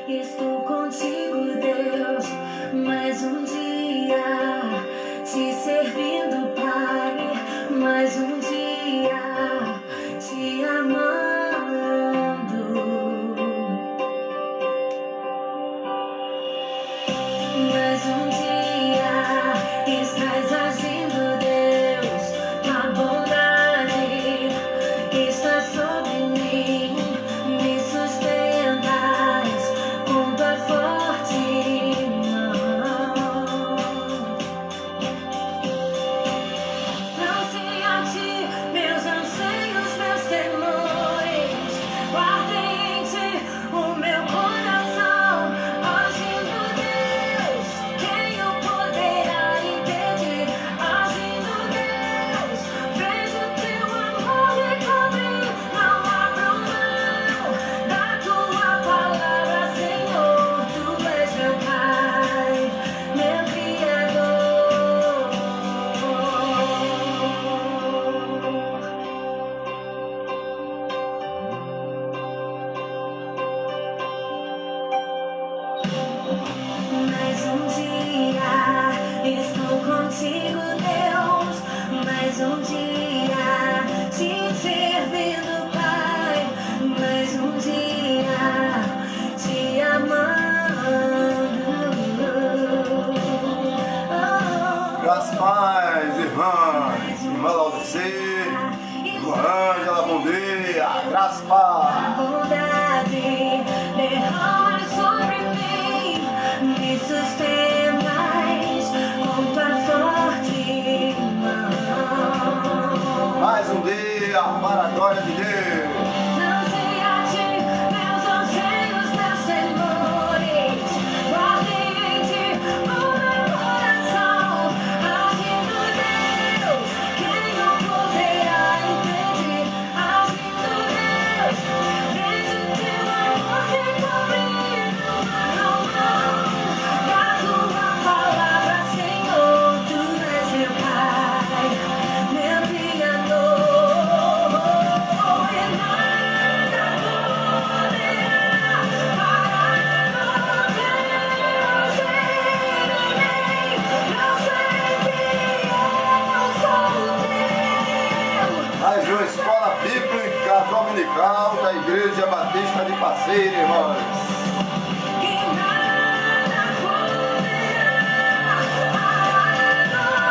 Estou contigo, Deus, mais um dia te servindo, Pai, mais um dia te amando. Mais um dia estás agindo, Deus, tua bondade está sobre mim, me sustentas com tua forte mão. Lancei a ti meus anseios, meus temores, guardei em ti o meu coração, agindo Deus, quem o poderá impedir? Agindo Deus, vejo teu amor me cobrir, não abro mão da tua palavra, Senhor, tu és meu Pai, meu Criador. Mais um dia estou contigo, Deus, mais um dia te servindo, Pai, mais um dia te amando. Graças a paz, irmãs, irmã Laudicê, irmã Ângela, bom dia, graças a paz. Bondade derrama sobre mim, me sustentas com tua forte mão. Mais um dia para a glória de Deus. Lancei a ti meus anseios, meus temores, guardei em ti o meu coração, agindo Deus, quem o poderá impedir? Agindo Deus, vejo teu amor me cobrir, não mão da tua palavra, Senhor, tu és meu Pai, meu Criador. E nada poderá parar o Deus em mim. Eu sei que eu sou teu. Mais uma escola bíblica dominical da Igreja Batista de Parceira, irmãos. E nada poderá parar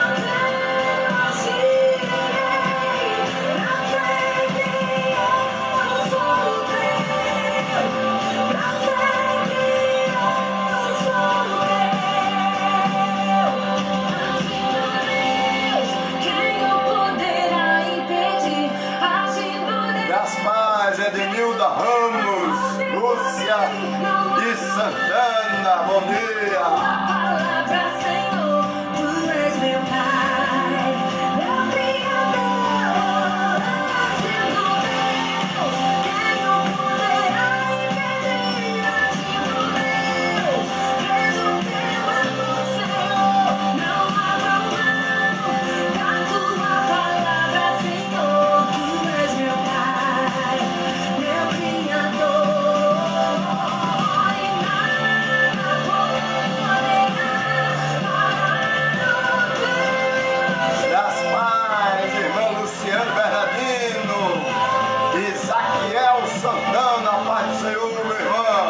o Deus em mim. Eu sei que eu sou teu. Eu sei que eu sou teu. Agindo Deus, quem o poderá impedir? Agindo Deus. Graças a paz, Edmilda Ramos, Lúcia de Santana, bom dia. Palavra, Senhor, tu és meu Pai, meu Criador. Agindo Deus, quem o poderá impedir? Agindo Deus, vejo teu amor, Senhor, não abro mão da tua palavra, Senhor, tu és meu Pai, meu Criador. E nada poderá parar o Deus. Graças a paz, irmão Luciano Bernardino, Isaquiel Santana, a paz do Senhor, meu irmão.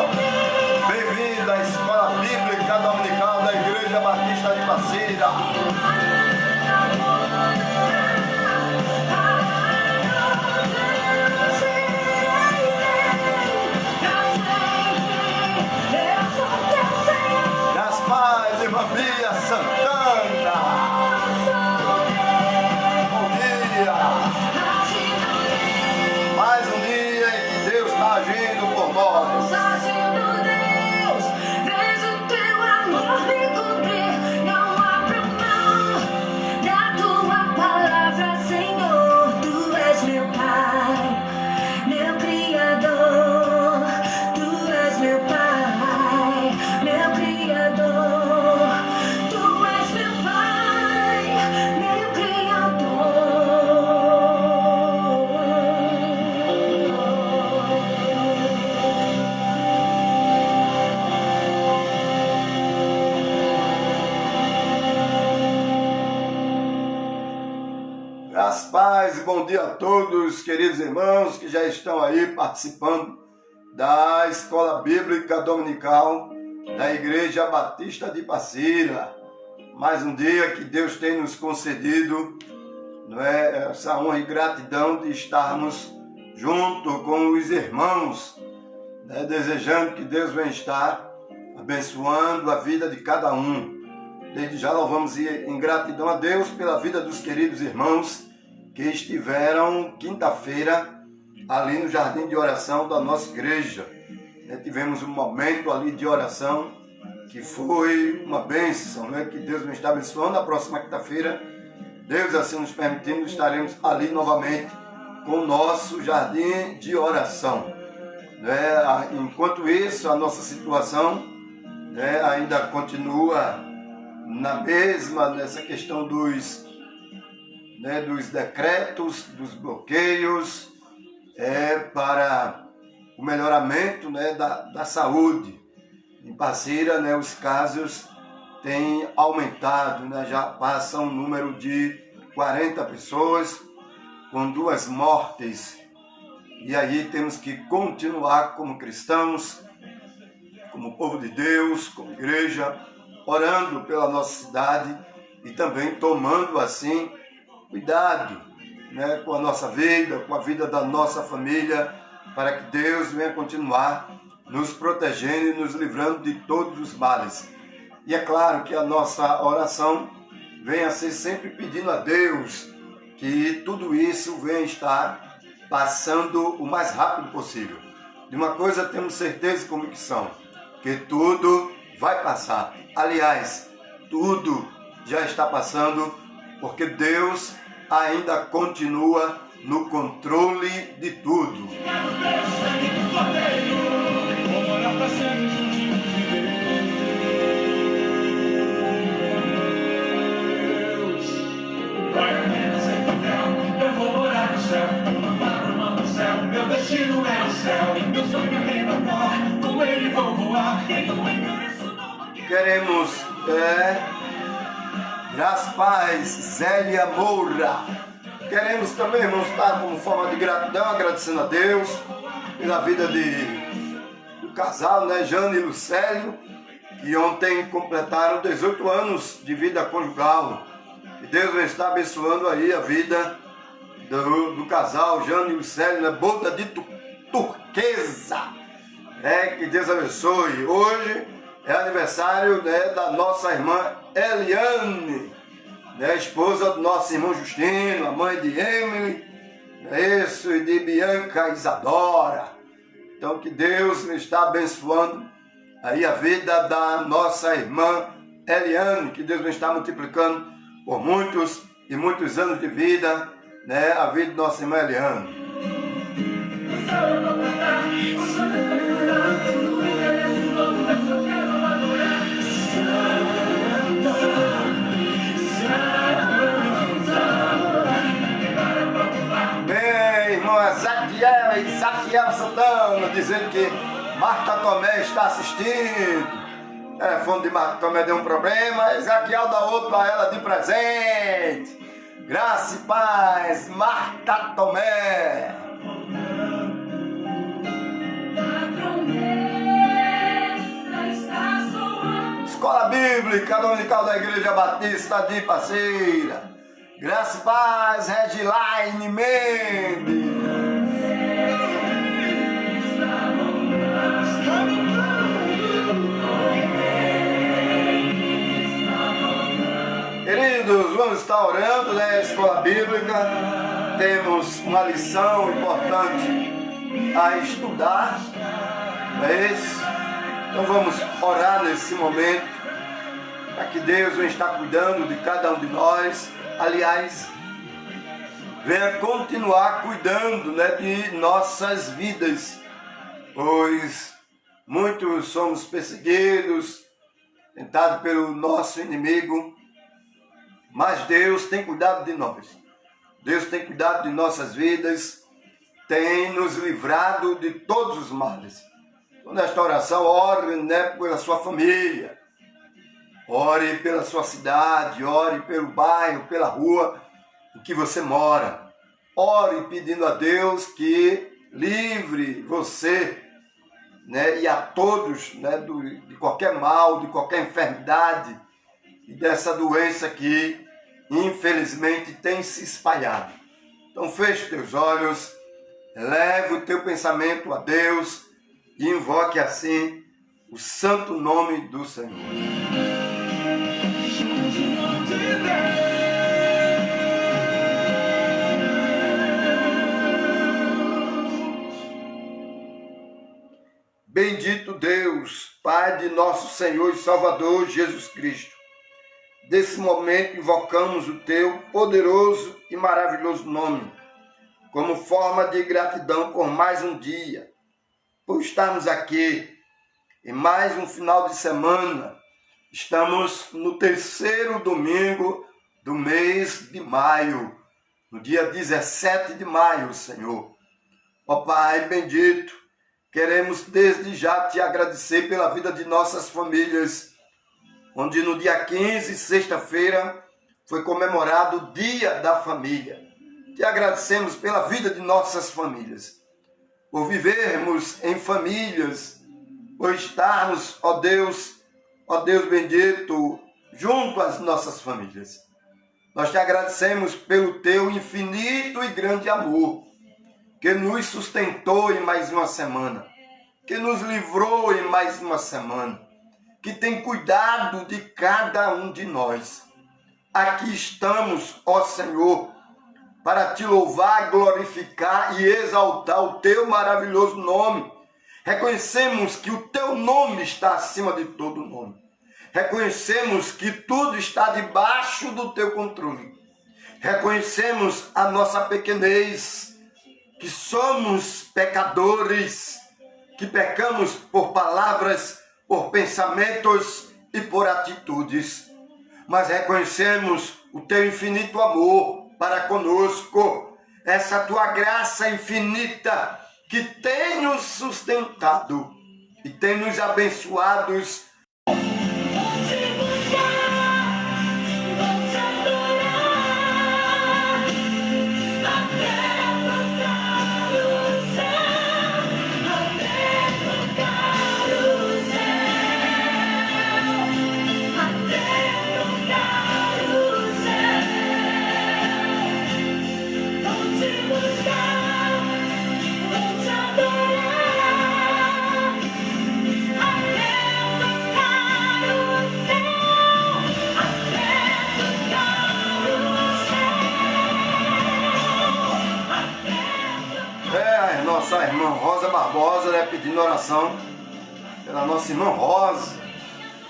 Bem-vindo à Escola Bíblica Dominical da Igreja Batista de Parceira. Graças a paz, irmã Bia Santana, bom dia. Mais um dia em que Deus está agindo por nós. Agindo Deus, vejo teu amor me cobrir, não abro mão da tua palavra, Senhor, tu és meu Pai, meu Criador, tu és meu Pai, meu Criador, tu és meu Pai, meu Criador. paz, bom dia a todos, queridos irmãos que já estão aí participando da Escola Bíblica Dominical da Igreja Batista de Passira. Mais um dia que Deus tem nos concedido, não é, essa honra e gratidão de estarmos junto com os irmãos, né, desejando que Deus venha estar abençoando a vida de cada um. Desde já louvamos em gratidão a Deus pela vida dos queridos irmãos que estiveram quinta-feira ali no jardim de oração da nossa igreja. Tivemos um momento ali de oração que foi uma bênção, né? Que Deus nos está abençoando. Na próxima quinta-feira, Deus assim nos permitindo, estaremos ali novamente com o nosso jardim de oração. Enquanto isso, a nossa situação ainda continua na mesma, nessa questão dos decretos, dos bloqueios para o melhoramento da saúde. Em Passira, os casos têm aumentado, já passa um número de 40 pessoas com 2 mortes. E aí temos que continuar como cristãos, como povo de Deus, como igreja, orando pela nossa cidade e também tomando assim cuidado com a nossa vida, com a vida da nossa família, para que Deus venha continuar nos protegendo e nos livrando de todos os males. E é claro que a nossa oração venha ser sempre pedindo a Deus que tudo isso venha estar passando o mais rápido possível. De uma coisa temos certeza e convicção, que tudo vai passar. Aliás, tudo já está passando, porque Deus ainda continua no controle de tudo. Eu vou morar no céu, no céu, meu destino é o céu, meu sonho é menor, com ele vou voar. Queremos graças, paz, Zélia Moura. Queremos também, irmãos, estar como forma de gratidão, agradecendo a Deus pela vida do casal, Jane e Lucélio, que ontem completaram 18 anos de vida conjugal. E Deus vai estar abençoando aí a vida do casal, Jane e Lucélio, boda de turquesa. Que Deus abençoe. Hoje é aniversário da nossa irmã Eliane, esposa do nosso irmão Justino, a mãe de Emily, e de Bianca Isadora. Então que Deus está abençoando aí a vida da nossa irmã Eliane, que Deus está multiplicando por muitos e muitos anos de vida, a vida de nossa irmã Eliane. Zaquiel Santana dizendo que Marta Tomé está assistindo. O telefone de Marta Tomé deu um problema, Zaquiel dá outro para ela de presente. Graça e paz, Marta Tomé. Escola Bíblica Dominical da Igreja Batista de Passira. Graça e paz, Regilaine Mendes. Queridos, vamos estar orando na Escola Bíblica. Temos uma lição importante a estudar. Não é isso? Então vamos orar nesse momento, para que Deus venha estar cuidando de cada um de nós. Aliás, venha continuar cuidando de nossas vidas, pois muitos somos perseguidos, tentados pelo nosso inimigo, mas Deus tem cuidado de nós. Deus tem cuidado de nossas vidas, tem nos livrado de todos os males. Então, nesta oração, ore pela sua família, ore pela sua cidade, ore pelo bairro, pela rua em que você mora. ore pedindo a Deus que livre você, né, e a todos, né, de qualquer mal, de qualquer enfermidade e dessa doença que infelizmente tem se espalhado. Então feche teus olhos, eleve o teu pensamento a Deus e invoque assim o santo nome do Senhor. Bendito Deus, Pai de nosso Senhor e Salvador Jesus Cristo. Desse momento invocamos o teu poderoso e maravilhoso nome, como forma de gratidão por mais um dia, por estarmos aqui em mais um final de semana. Estamos no terceiro domingo do mês de maio, no dia 17 de maio, Senhor. Ó Pai bendito, queremos desde já te agradecer pela vida de nossas famílias, onde no dia 15, sexta-feira, foi comemorado o Dia da Família. Te agradecemos pela vida de nossas famílias, por vivermos em famílias, por estarmos, ó Deus bendito, junto às nossas famílias. Nós te agradecemos pelo teu infinito e grande amor, que nos sustentou em mais uma semana, que nos livrou em mais uma semana, que tem cuidado de cada um de nós. Aqui estamos, ó Senhor, para te louvar, glorificar e exaltar o teu maravilhoso nome. Reconhecemos que o teu nome está acima de todo nome. Reconhecemos que tudo está debaixo do teu controle. Reconhecemos a nossa pequenez, que somos pecadores, que pecamos por palavras, por pensamentos e por atitudes. Mas reconhecemos o teu infinito amor para conosco, essa tua graça infinita que tem nos sustentado e tem nos abençoados. Nossa irmã Rosa Barbosa, né, pedindo oração pela nossa irmã Rosa,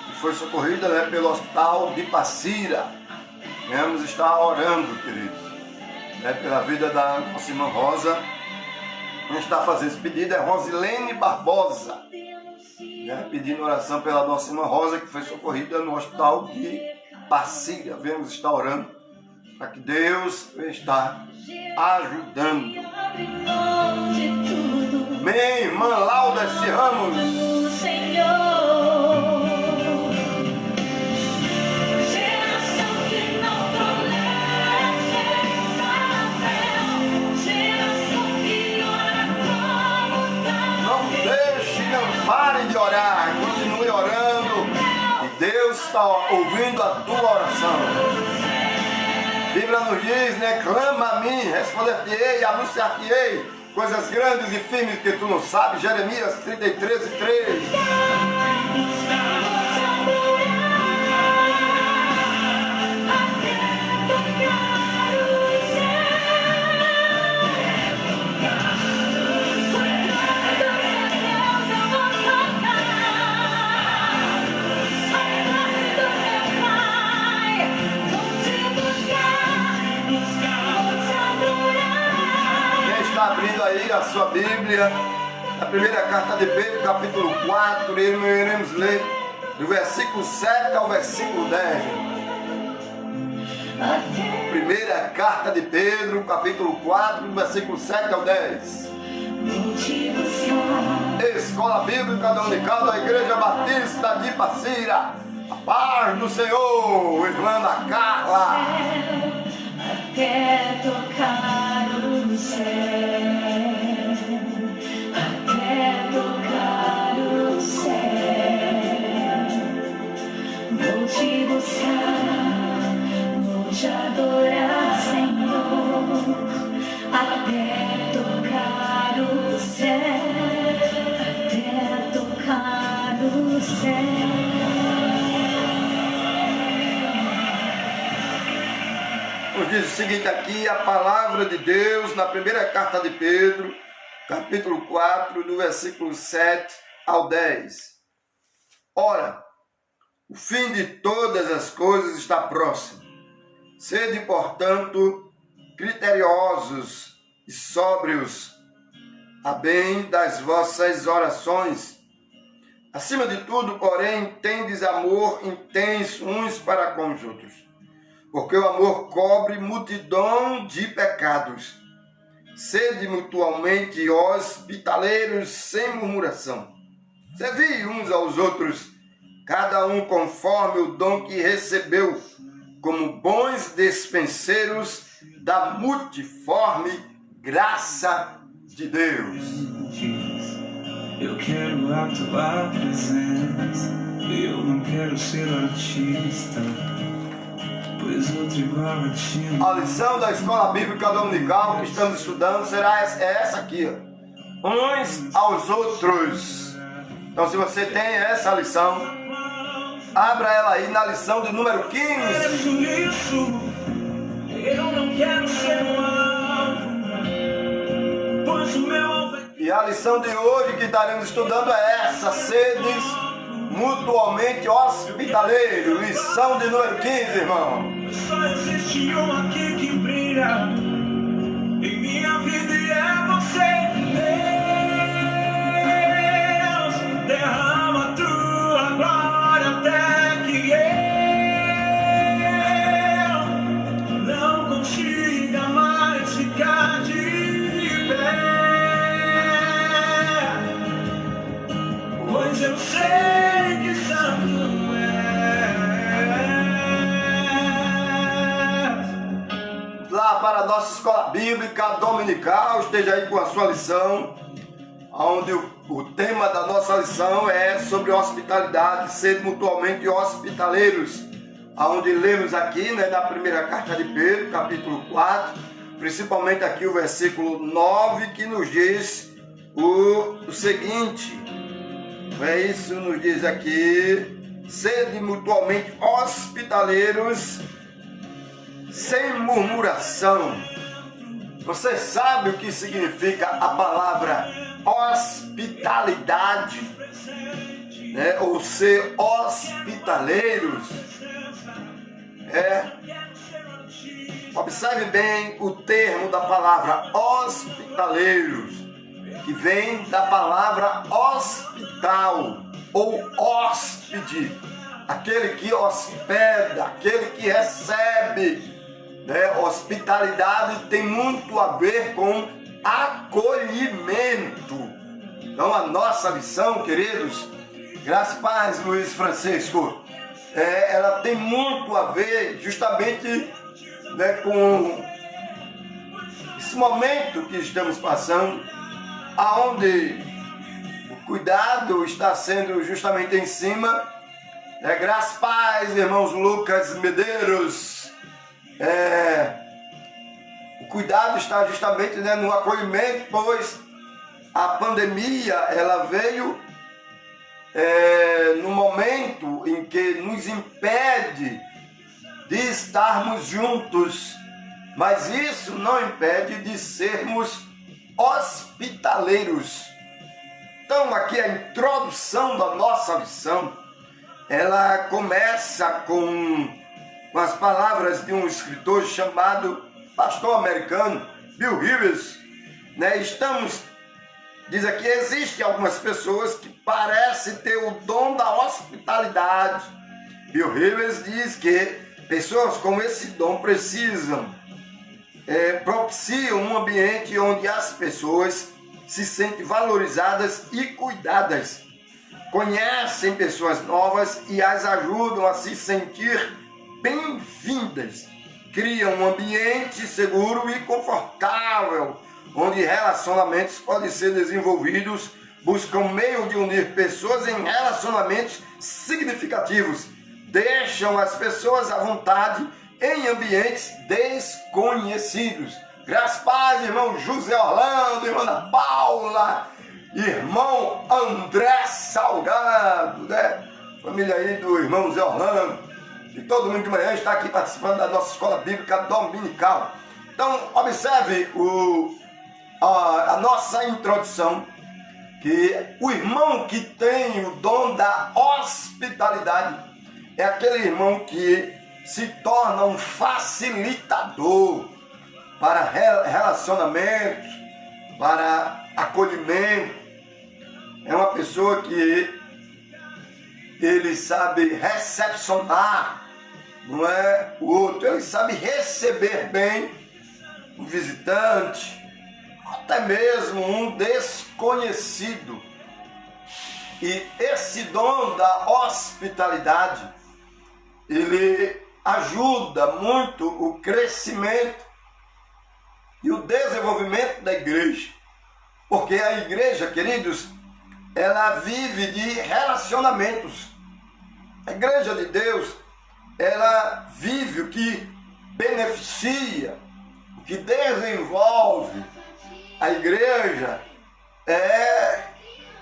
que foi socorrida, né, pelo hospital de Passira. Vamos estar orando, queridos, né, pela vida da nossa irmã Rosa. Quem está fazendo esse pedido é Rosilene Barbosa, né, pedindo oração pela nossa irmã Rosa, que foi socorrida no hospital de Passira. Vamos estar orando para que Deus está ajudando. Minha irmã Laudece Ramos, Senhor, geração que não tolera geração que ora como não deixe, não pare de orar, continue orando, e Deus está ouvindo a tua oração. A Bíblia nos diz, né? Clama a mim, responder-te-ei, anunciar-te-ei coisas grandes e firmes que tu não sabes. Jeremias 33:3. Abrindo aí a sua Bíblia, na primeira carta de Pedro, capítulo 4, iremos ler do versículo 7 ao versículo 10. Primeira carta de Pedro, capítulo 4, do versículo 7 ao 10. Escola Bíblica Dominical da Igreja Batista de Passira. A paz do Senhor, irmã Ana Carla. Até tocar o diz o seguinte aqui, a palavra de Deus, na primeira carta de Pedro, capítulo 4, do versículo 7 ao 10. Ora, o fim de todas as coisas está próximo. Sede, portanto, criteriosos e sóbrios, a bem das vossas orações. Acima de tudo, porém, tendes amor intenso uns para com os outros, porque o amor cobre multidão de pecados. Sede mutualmente hospitaleiros sem murmuração. Servi uns aos outros, cada um conforme o dom que recebeu, como bons despenseiros da multiforme graça de Deus. Eu quero a tua presença, eu não quero ser artista, pois outro igual a ti. A lição da Escola Bíblica Dominical que estamos estudando será essa aqui, ó. Uns aos outros. Então, se você tem essa lição, abra ela aí na lição de número 15. Isso, eu não quero ser um alvo, pois o meu alvo é... E a lição de hoje que estaremos estudando é essa: sedes mutuamente hospitaleiros. Lição de número 15, irmão. Só existe um aqui que brilha em minha vida e é você. Deus, derrama a tua glória até que eu não consiga mais ficar de pé, pois eu sei que santo Lá para a nossa escola bíblica dominical, esteja aí com a sua lição, onde o tema da nossa lição é sobre hospitalidade, sede mutualmente hospitaleiros, onde lemos aqui, né, na primeira carta de Pedro, capítulo 4, principalmente aqui o versículo 9, que nos diz o seguinte, isso nos diz aqui: sede mutualmente hospitaleiros sem murmuração. Você sabe o que significa a palavra hospitalidade, né? Ou ser hospitaleiros? Observe bem o termo da palavra hospitaleiros, que vem da palavra hospital ou hóspede, aquele que hospeda, aquele que recebe. Hospitalidade tem muito a ver com acolhimento. Então a nossa lição, queridos, graças a paz, Luiz Francisco, ela tem muito a ver justamente, né, com esse momento que estamos passando, aonde o cuidado está sendo justamente em cima. Graças a paz, irmãos Lucas Medeiros. O cuidado está justamente, né, no acolhimento, pois a pandemia ela veio no momento em que nos impede de estarmos juntos, mas isso não impede de sermos hospitaleiros. Então aqui a introdução da nossa lição, ela começa com as palavras de um escritor chamado pastor americano Bill Hybels, né? Diz aqui, existem algumas pessoas que parecem ter o dom da hospitalidade. Bill Hybels diz que pessoas com esse dom propiciam um ambiente onde as pessoas se sentem valorizadas e cuidadas, conhecem pessoas novas e as ajudam a se sentir bem-vindas, criam um ambiente seguro e confortável, onde relacionamentos podem ser desenvolvidos, buscam meio de unir pessoas em relacionamentos significativos, deixam as pessoas à vontade em ambientes desconhecidos. Graças a paz, irmão José Orlando, irmã Ana Paula, irmão André Salgado, né? Família aí do irmão José Orlando. e todo mundo de manhã está aqui participando da nossa escola bíblica dominical. Então, observe a nossa introdução, que o irmão que tem o dom da hospitalidade é aquele irmão que se torna um facilitador para relacionamentos, para acolhimento. É uma pessoa que ele sabe recepcionar, não é o outro, ele sabe receber bem um visitante, até mesmo um desconhecido. E esse dom da hospitalidade, ele ajuda muito o crescimento e o desenvolvimento da igreja. Porque a igreja, queridos, ela vive de relacionamentos. A igreja de Deus, ela vive o que beneficia, o que desenvolve a igreja,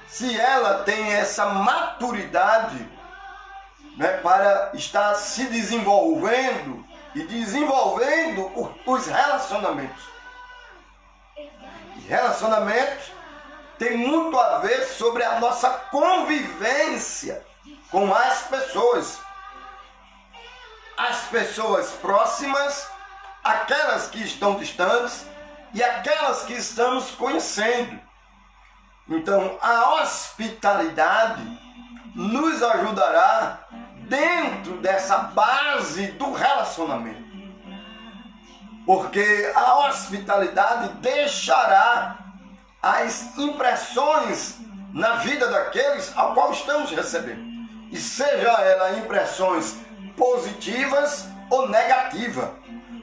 se ela tem essa maturidade, né, para estar se desenvolvendo e desenvolvendo os relacionamentos. E relacionamento tem muito a ver sobre a nossa convivência com as pessoas próximas, aquelas que estão distantes e aquelas que estamos conhecendo. Então, a hospitalidade nos ajudará dentro dessa base do relacionamento. Porque a hospitalidade deixará as impressões na vida daqueles ao qual estamos recebendo. E seja ela impressões positivas ou negativas.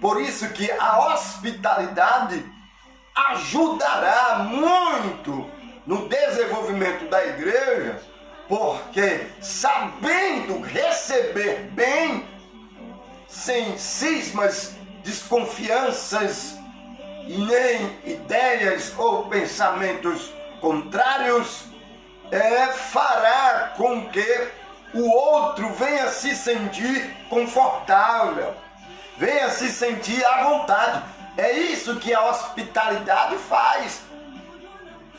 Por isso que a hospitalidade ajudará muito no desenvolvimento da igreja, porque sabendo receber bem, sem cismas, desconfianças e nem ideias ou pensamentos contrários, fará com que o outro venha se sentir confortável, venha se sentir à vontade. É isso que a hospitalidade faz.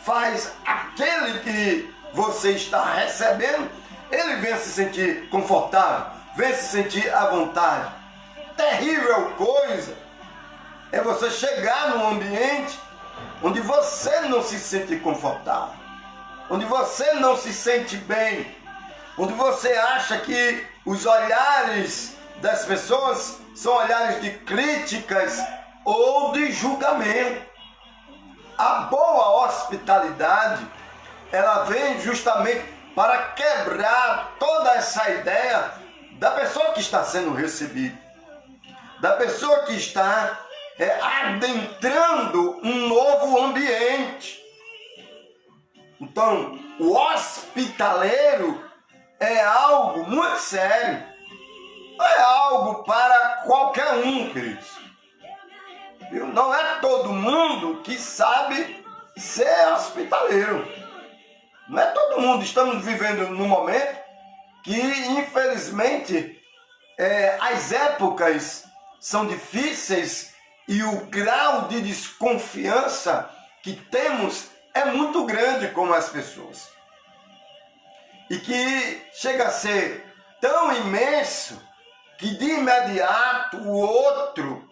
Faz aquele que você está recebendo, ele venha se sentir confortável, venha se sentir à vontade. Terrível coisa é você chegar num ambiente onde você não se sente confortável, onde você não se sente bem, onde você acha que os olhares das pessoas são olhares de críticas ou de julgamento. A boa hospitalidade, ela vem justamente para quebrar toda essa ideia da pessoa que está sendo recebida, da pessoa que está adentrando um novo ambiente. Então, o hospitaleiro é algo muito sério, não é algo para qualquer um, queridos. Não é todo mundo que sabe ser hospitaleiro. Não é todo mundo. Estamos vivendo num momento que, infelizmente, as épocas são difíceis e o grau de desconfiança que temos é muito grande com as pessoas. E que chega a ser tão imenso que de imediato o outro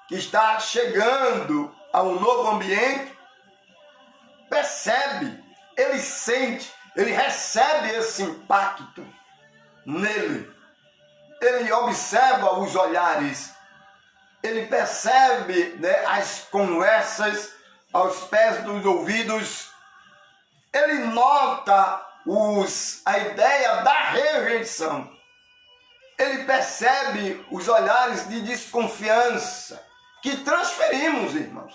que está chegando a um novo ambiente percebe, ele sente, ele recebe esse impacto nele. Ele observa os olhares, ele percebe, né, as conversas aos pés dos ouvidos, ele nota a ideia da rejeição, ele percebe os olhares de desconfiança que transferimos, irmãos.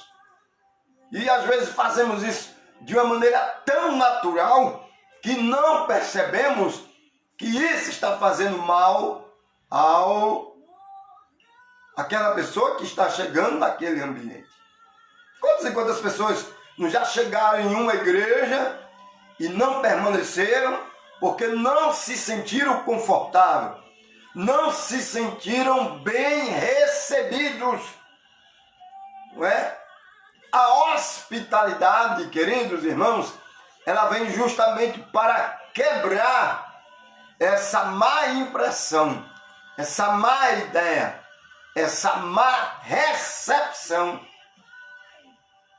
E às vezes fazemos isso de uma maneira tão natural que não percebemos que isso está fazendo mal àquela pessoa que está chegando naquele ambiente. Quantas e quantas pessoas não já chegaram em uma igreja e não permaneceram porque não se sentiram confortáveis, não se sentiram bem recebidos. Não é? A hospitalidade, queridos irmãos, ela vem justamente para quebrar essa má impressão, essa má ideia, essa má recepção.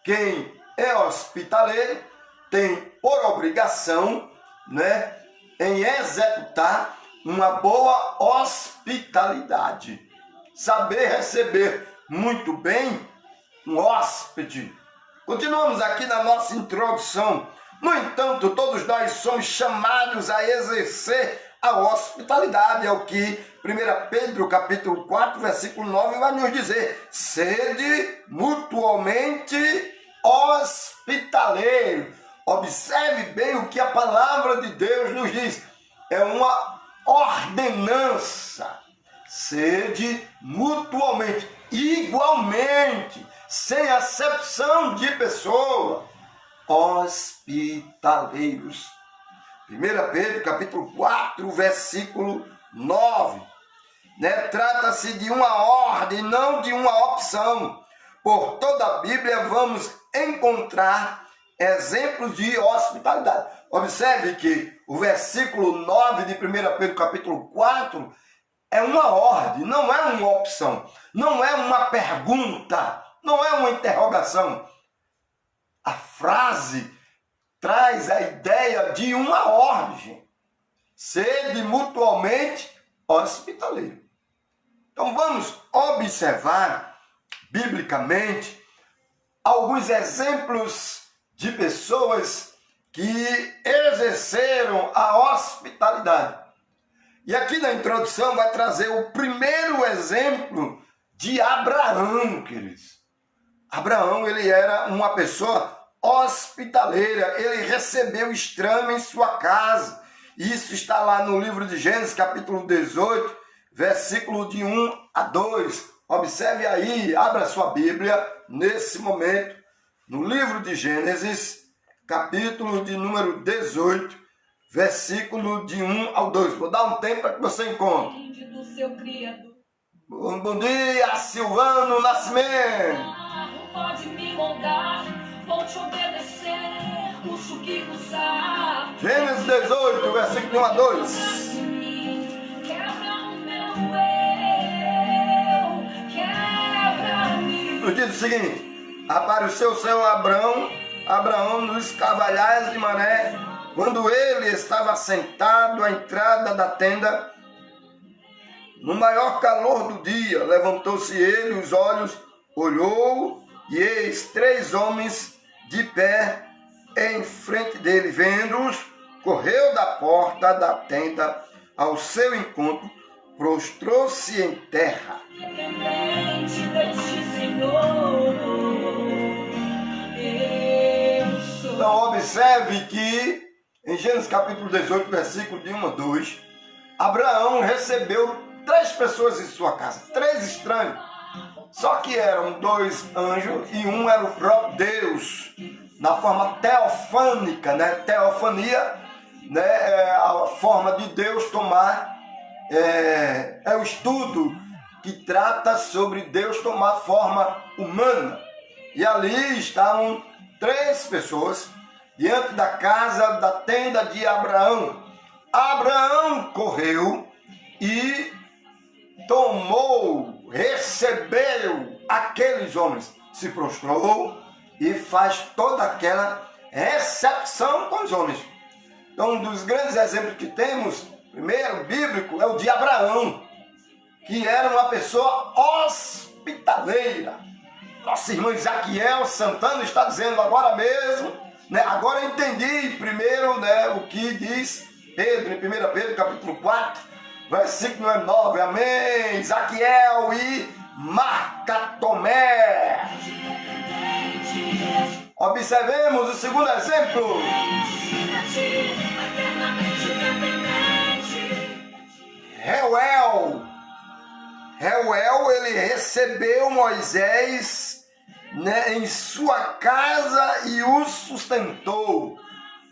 Quem é hospitaleiro tem por obrigação, né, em executar uma boa hospitalidade. Saber receber muito bem um hóspede. Continuamos aqui na nossa introdução. No entanto, todos nós somos chamados a exercer a hospitalidade. É o que 1 Pedro capítulo 4, versículo 9 vai nos dizer. Sede mutuamente hospitaleiros. Observe bem o que a palavra de Deus nos diz. É uma ordenança. Sede mutuamente, igualmente, sem acepção de pessoa, hospitaleiros. 1 Pedro capítulo 4, versículo 9. Né? Trata-se de uma ordem, não de uma opção. Por toda a Bíblia vamos encontrar exemplos de hospitalidade. Observe que o versículo 9 de 1 Pedro capítulo 4 é uma ordem, não é uma opção, não é uma pergunta, não é uma interrogação. A frase traz a ideia de uma ordem. Sede mutuamente hospitaleiro. Então vamos observar biblicamente alguns exemplos de pessoas que exerceram a hospitalidade. E aqui na introdução vai trazer o primeiro exemplo de Abraão, queridos. Abraão, ele era uma pessoa hospitaleira, ele recebeu estranho em sua casa. Isso está lá no livro de Gênesis, capítulo 18, versículo de 1 a 2. Observe aí, abra sua Bíblia nesse momento, no livro de Gênesis, capítulo de número 18, versículo de 1 ao 2. Vou dar um tempo para que você encontre. Do seu Criador. Bom dia, Silvano Nascimento. Pode me moldar, vou te obedecer, custo que custar. Gênesis 18, versículo de 1 a 2. Quebra o meu eu, quebra-me. Nos diz o seguinte: apareceu o Senhor a Abraão nos carvalhais de Mané, quando ele estava sentado à entrada da tenda, no maior calor do dia. Levantou-se ele os olhos, olhou, e eis 3 homens de pé em frente dele. Vendo-os, correu da porta da tenda ao seu encontro, prostrou-se em terra. Dependente de ti, Senhor, eu sou. Então observe que em Gênesis capítulo 18, versículo de 1 a 2, Abraão recebeu 3 pessoas em sua casa, 3 estranhos. Só que eram 2 anjos e um era o próprio Deus, na forma teofânica, né? Teofania, né? É a forma de Deus tomar, é o estudo que trata sobre Deus tomar forma humana. E ali estavam 3 pessoas diante da casa, da tenda de Abraão. Abraão correu e tomou, recebeu aqueles homens, se prostrou e faz toda aquela recepção com os homens. Então, um dos grandes exemplos que temos, primeiro, bíblico, é o de Abraão, que era uma pessoa hospitaleira. Nosso irmão Isaquiel Santana está dizendo agora mesmo, né? Agora eu entendi primeiro, né, o que diz Pedro, em 1 Pedro capítulo 4, versículo 9, amém. Isaquiel e Marcatomé. Observemos o segundo exemplo. Reuel, ele recebeu Moisés, né, em sua casa e o sustentou.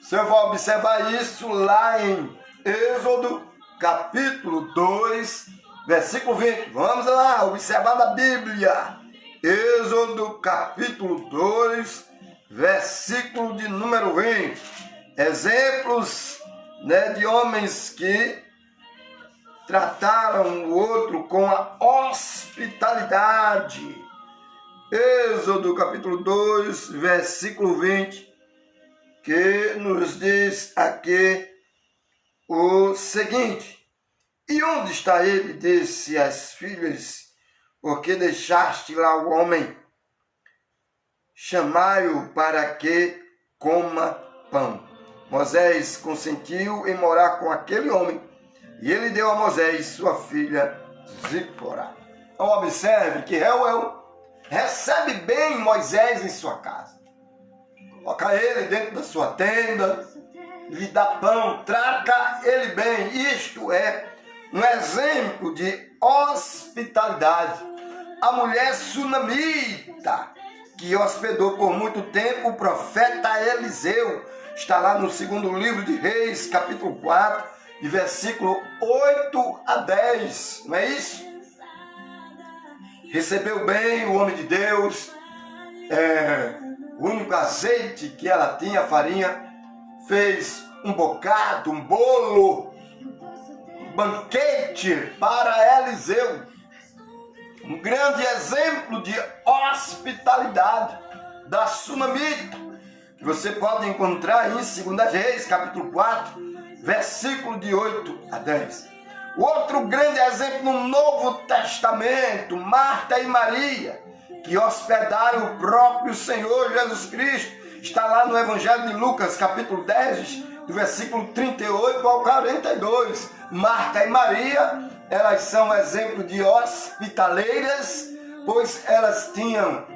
Você vai observar isso lá em Êxodo, capítulo 2, versículo 20. Vamos lá, observar na Bíblia. Êxodo, capítulo 2, versículo de número 20. Exemplos, né, de homens que trataram o outro com a hospitalidade. Êxodo capítulo 2, versículo 20, que nos diz aqui o seguinte: E onde está ele? Disse às filhas, porque deixaste lá o homem? Chamai-o para que coma pão. Moisés consentiu em morar com aquele homem, e ele deu a Moisés sua filha Zípora. Então observe que Reuel recebe bem Moisés em sua casa. Coloca ele dentro da sua tenda, lhe dá pão, trata ele bem. Isto é um exemplo de hospitalidade. A mulher sunamita, que hospedou por muito tempo o profeta Eliseu, está lá no segundo livro de Reis, capítulo 4, de versículo 8 a 10, não é isso? Recebeu bem o homem de Deus, o único azeite que ela tinha, a farinha, fez um bocado, um bolo, um banquete para Eliseu. Um grande exemplo de hospitalidade da sunamita, que você pode encontrar em 2 Reis, capítulo 4, versículo de 8 a 10. O outro grande exemplo no Novo Testamento, Marta e Maria, que hospedaram o próprio Senhor Jesus Cristo, está lá no Evangelho de Lucas, capítulo 10, do versículo 38 ao 42. Marta e Maria, elas são exemplo de hospitaleiras, pois elas tinham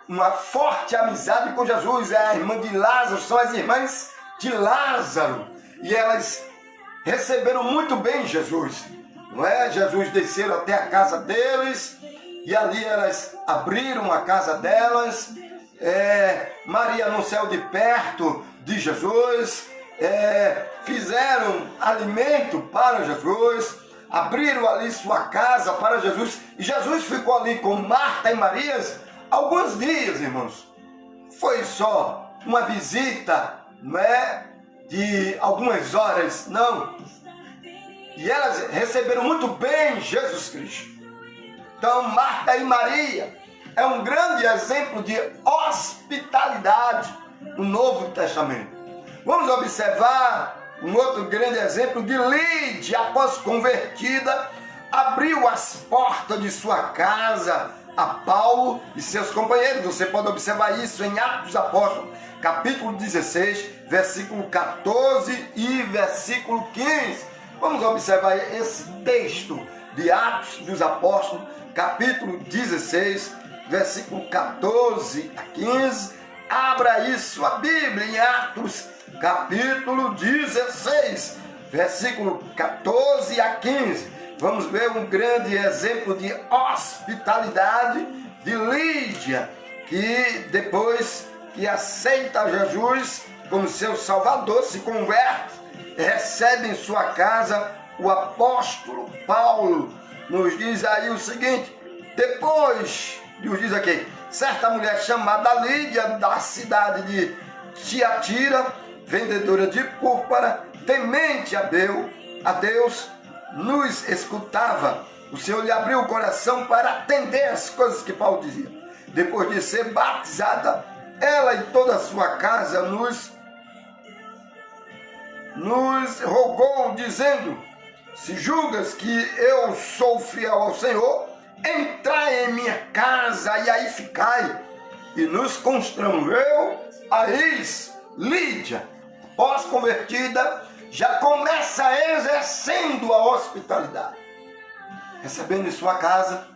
uma forte amizade com Jesus. É a irmã de Lázaro, são as irmãs de Lázaro, e elas receberam muito bem Jesus, não é? Jesus desceram até a casa deles, e ali elas abriram a casa delas. Maria não saiu de perto de Jesus, fizeram alimento para Jesus, abriram ali sua casa para Jesus, e Jesus ficou ali com Marta e Maria alguns dias, irmãos. Foi só uma visita, não é, de algumas horas, não. E elas receberam muito bem Jesus Cristo. Então Marta e Maria é um grande exemplo de hospitalidade no Novo Testamento. Vamos observar um outro grande exemplo de Lídia. Após convertida, abriu as portas de sua casa a Paulo e seus companheiros. Você pode observar isso em Atos dos Apóstolos, capítulo 16, versículo 14 e versículo 15. Vamos observar esse texto de Atos dos Apóstolos, capítulo 16, versículo 14 a 15. Abra aí sua Bíblia em Atos, capítulo 16, versículo 14 a 15. Vamos ver um grande exemplo de hospitalidade de Lídia, que depois que aceita Jesus como seu Salvador, se converte, recebe em sua casa o apóstolo Paulo. Nos diz aí o seguinte: depois, nos diz aqui, certa mulher chamada Lídia, da cidade de Tiatira, vendedora de púrpura, temente a Deus, nos escutava. O Senhor lhe abriu o coração para atender as coisas que Paulo dizia. Depois de ser batizada, ela e toda a sua casa nos rogou, dizendo: se julgas que eu sou fiel ao Senhor, entrai em minha casa e aí ficai. E nos constrangeu a eis. Lídia, pós-convertida, já começa exercendo a hospitalidade, recebendo em sua casa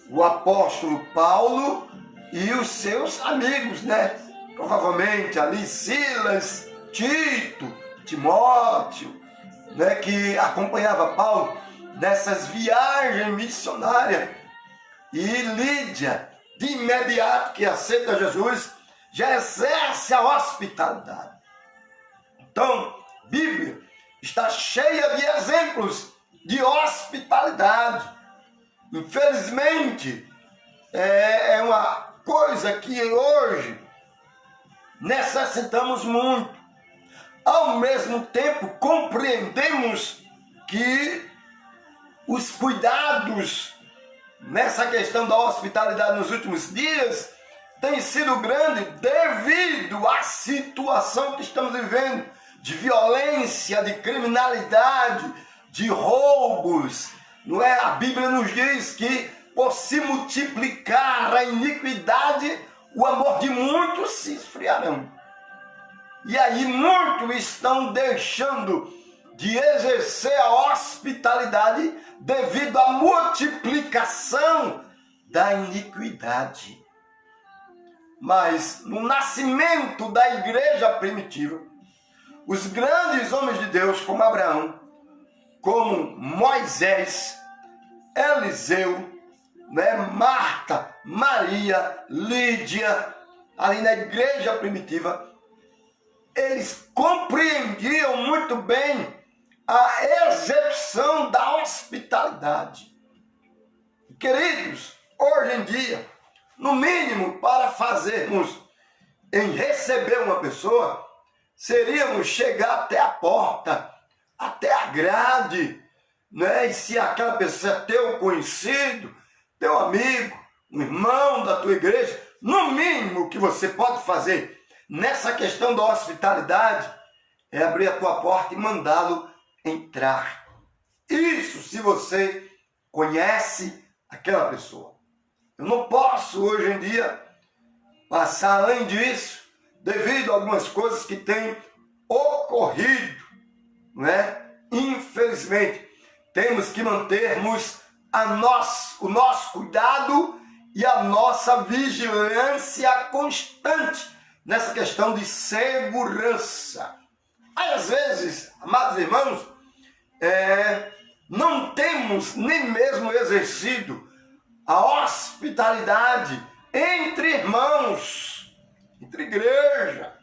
o apóstolo Paulo e os seus amigos, né? Provavelmente ali Silas, Tito, Timóteo, né, que acompanhava Paulo nessas viagens missionárias. E Lídia, de imediato que aceita Jesus, já exerce a hospitalidade. Então, a Bíblia está cheia de exemplos de hospitalidade. Infelizmente, é uma coisa que hoje necessitamos muito. Ao mesmo tempo, compreendemos que os cuidados nessa questão da hospitalidade nos últimos dias têm sido grandes devido à situação que estamos vivendo, de violência, de criminalidade, de roubos. Não é? A Bíblia nos diz que por se multiplicar a iniquidade, o amor de muitos se esfriarão. E aí muitos estão deixando de exercer a hospitalidade devido à multiplicação da iniquidade. Mas no nascimento da igreja primitiva, os grandes homens de Deus, como Abraão, como Moisés, Eliseu, né, Marta, Maria, Lídia, ali na igreja primitiva, eles compreendiam muito bem a execução da hospitalidade. Queridos, hoje em dia, no mínimo para fazermos em receber uma pessoa, seríamos chegar até a porta, até a grade, né? E se aquela pessoa é teu conhecido, teu amigo, um irmão da tua igreja, no mínimo que você pode fazer nessa questão da hospitalidade é abrir a tua porta e mandá-lo entrar. Isso se você conhece aquela pessoa. Eu não posso hoje em dia passar além disso, devido a algumas coisas que têm ocorrido, né? Infelizmente, temos que mantermos o nosso cuidado e a nossa vigilância constante nessa questão de segurança. Aí, às vezes, amados irmãos, não temos nem mesmo exercido a hospitalidade entre irmãos, entre igreja,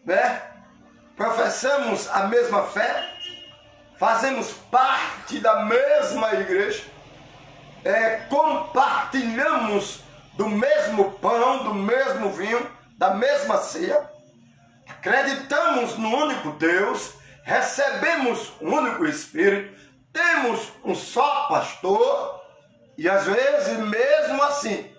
né? Professamos a mesma fé, fazemos parte da mesma igreja, compartilhamos do mesmo pão, do mesmo vinho, da mesma ceia, acreditamos no único Deus, recebemos um único Espírito, temos um só pastor e às vezes mesmo assim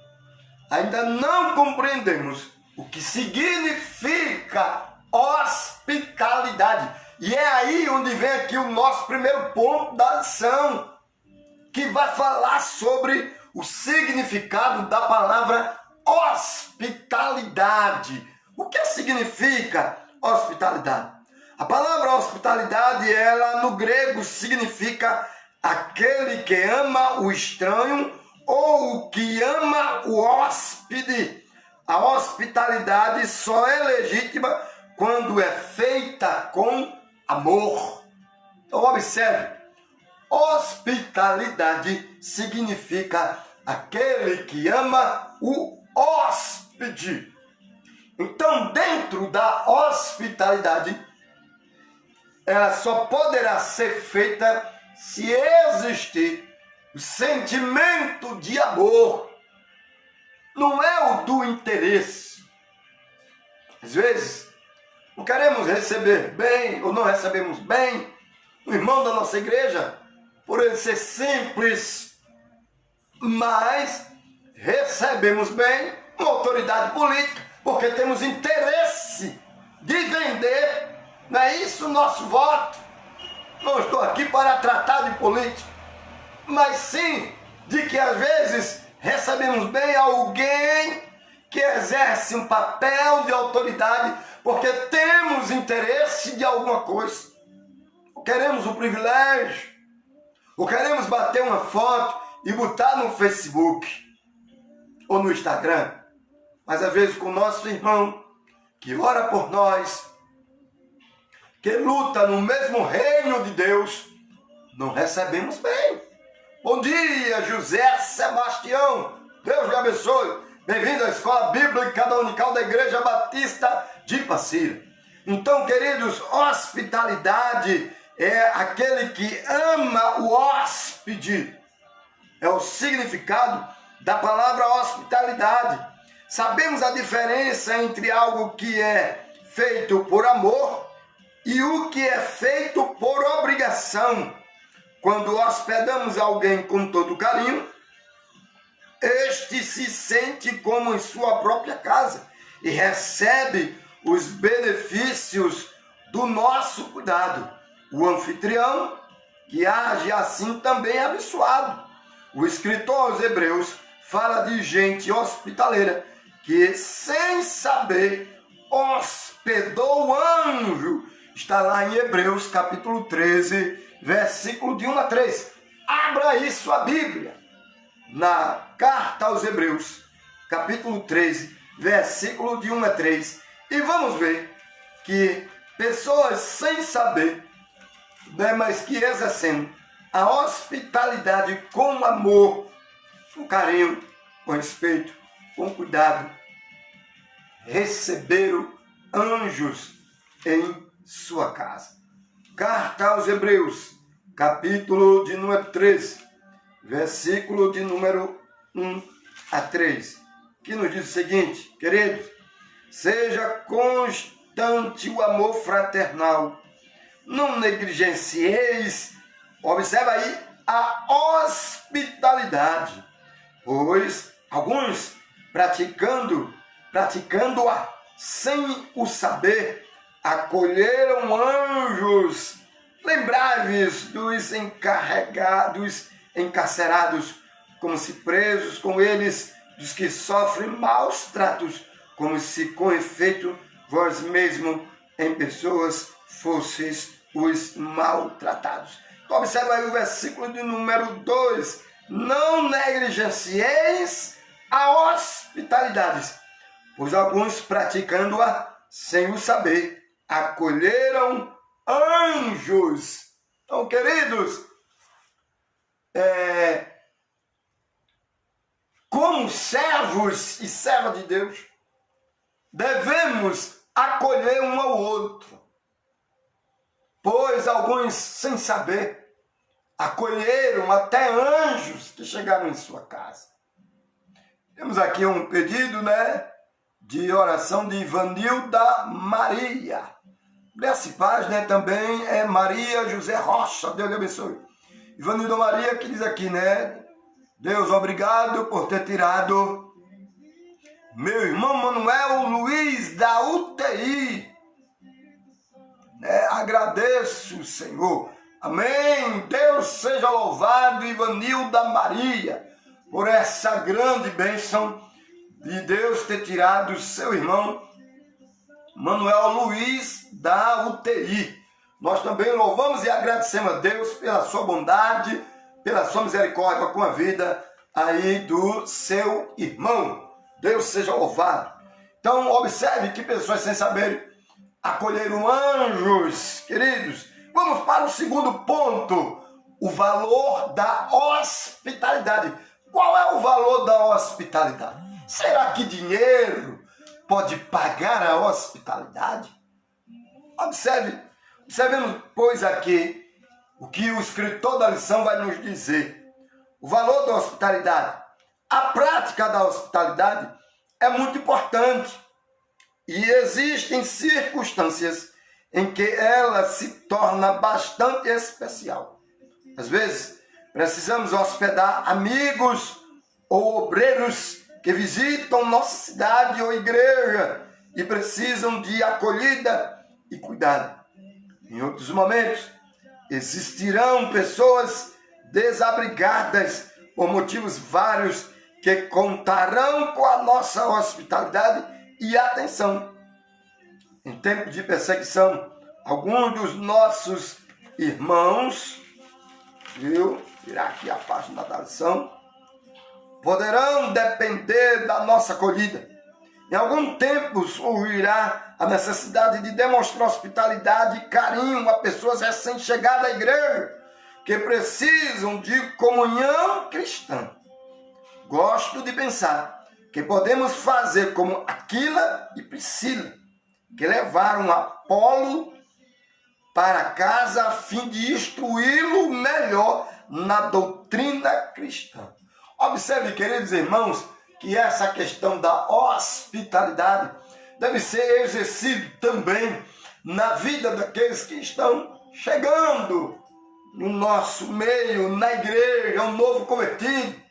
ainda não compreendemos o que significa hospitalidade. E é aí onde vem aqui o nosso primeiro ponto da lição, que vai falar sobre o significado da palavra hospitalidade. O que significa hospitalidade? A palavra hospitalidade, ela no grego significa aquele que ama o estranho ou o que ama o hóspede. A hospitalidade só é legítima quando é feita com amor. Então observe, hospitalidade significa aquele que ama o hóspede. Então, dentro da hospitalidade, ela só poderá ser feita se existir o sentimento de amor. Não é o do interesse. Às vezes, não queremos receber bem ou não recebemos bem o irmão da nossa igreja, por ele ser simples, mas recebemos bem uma autoridade política, porque temos interesse de vender, não é isso o nosso voto? Não estou aqui para tratar de política, mas sim de que às vezes recebemos bem alguém que exerce um papel de autoridade, porque temos interesse de alguma coisa, ou queremos um privilégio, ou queremos bater uma foto e botar no Facebook ou no Instagram, mas às vezes com o nosso irmão que ora por nós, que luta no mesmo reino de Deus, não recebemos bem. Bom dia, José Sebastião, Deus lhe abençoe. Bem-vindo à Escola Bíblica Dominical da Igreja Batista de Passira. Então, queridos, hospitalidade é aquele que ama o hóspede. É o significado da palavra hospitalidade. Sabemos a diferença entre algo que é feito por amor e o que é feito por obrigação. Quando hospedamos alguém com todo carinho, este se sente como em sua própria casa e recebe os benefícios do nosso cuidado. O anfitrião, que age assim, também é abençoado. O escritor aos Hebreus fala de gente hospitaleira que, sem saber, hospedou o anjo. Está lá em Hebreus capítulo 13, versículo de 1 a 3. Abra aí sua Bíblia. Na carta aos Hebreus, capítulo 13, versículo de 1 a 3. E vamos ver que pessoas sem saber, né, mas que exercendo a hospitalidade com amor, com carinho, com respeito, com cuidado, receberam anjos em sua casa. Carta aos Hebreus, capítulo de número 13, versículo de número 1 a 3, que nos diz o seguinte: queridos, seja constante o amor fraternal, não negligencieis, observa aí, a hospitalidade, pois alguns praticando-a sem o saber, acolheram anjos. Lembrai-vos dos encarcerados, como se presos com eles, dos que sofrem maus tratos, como se com efeito vós mesmo em pessoas fosseis os maltratados. Então, observa aí o versículo de número 2. Não negligencieis a hospitalidade, pois alguns praticando-a sem o saber, acolheram anjos. Então, queridos, como servos e servas de Deus, devemos acolher um ao outro, pois alguns, sem saber, acolheram até anjos que chegaram em sua casa. Temos aqui um pedido, de oração de Ivanilda Maria. Graça e paz, também é Maria José Rocha. Deus lhe abençoe. Ivanilda Maria que diz aqui, Deus, obrigado por ter tirado meu irmão Manuel Luiz da UTI. Agradeço, Senhor. Amém. Deus seja louvado, Ivanilda Maria, por essa grande bênção de Deus ter tirado seu irmão Manuel Luiz da UTI. Nós também louvamos e agradecemos a Deus pela sua bondade, pela sua misericórdia com a vida aí do seu irmão. Deus seja louvado. Então, observe que pessoas sem saber acolheram anjos, queridos. Vamos para o segundo ponto, o valor da hospitalidade. Qual é o valor da hospitalidade? Será que dinheiro pode pagar a hospitalidade? Observemos, pois, aqui o que o escritor da lição vai nos dizer. O valor da hospitalidade. A prática da hospitalidade é muito importante e existem circunstâncias em que ela se torna bastante especial. Às vezes, precisamos hospedar amigos ou obreiros que visitam nossa cidade ou igreja e precisam de acolhida e cuidado. Em outros momentos, existirão pessoas desabrigadas por motivos vários que contarão com a nossa hospitalidade e atenção. Em tempo de perseguição, alguns dos nossos irmãos, tirar aqui a página da lição, poderão depender da nossa acolhida. Em algum tempo surgirá a necessidade de demonstrar hospitalidade e carinho a pessoas recém-chegadas à igreja que precisam de comunhão cristã. Gosto de pensar que podemos fazer como Aquila e Priscila, que levaram Apolo para casa a fim de instruí-lo melhor na doutrina cristã. Observe, queridos irmãos, que essa questão da hospitalidade deve ser exercido também na vida daqueles que estão chegando no nosso meio, na igreja, um novo convertido.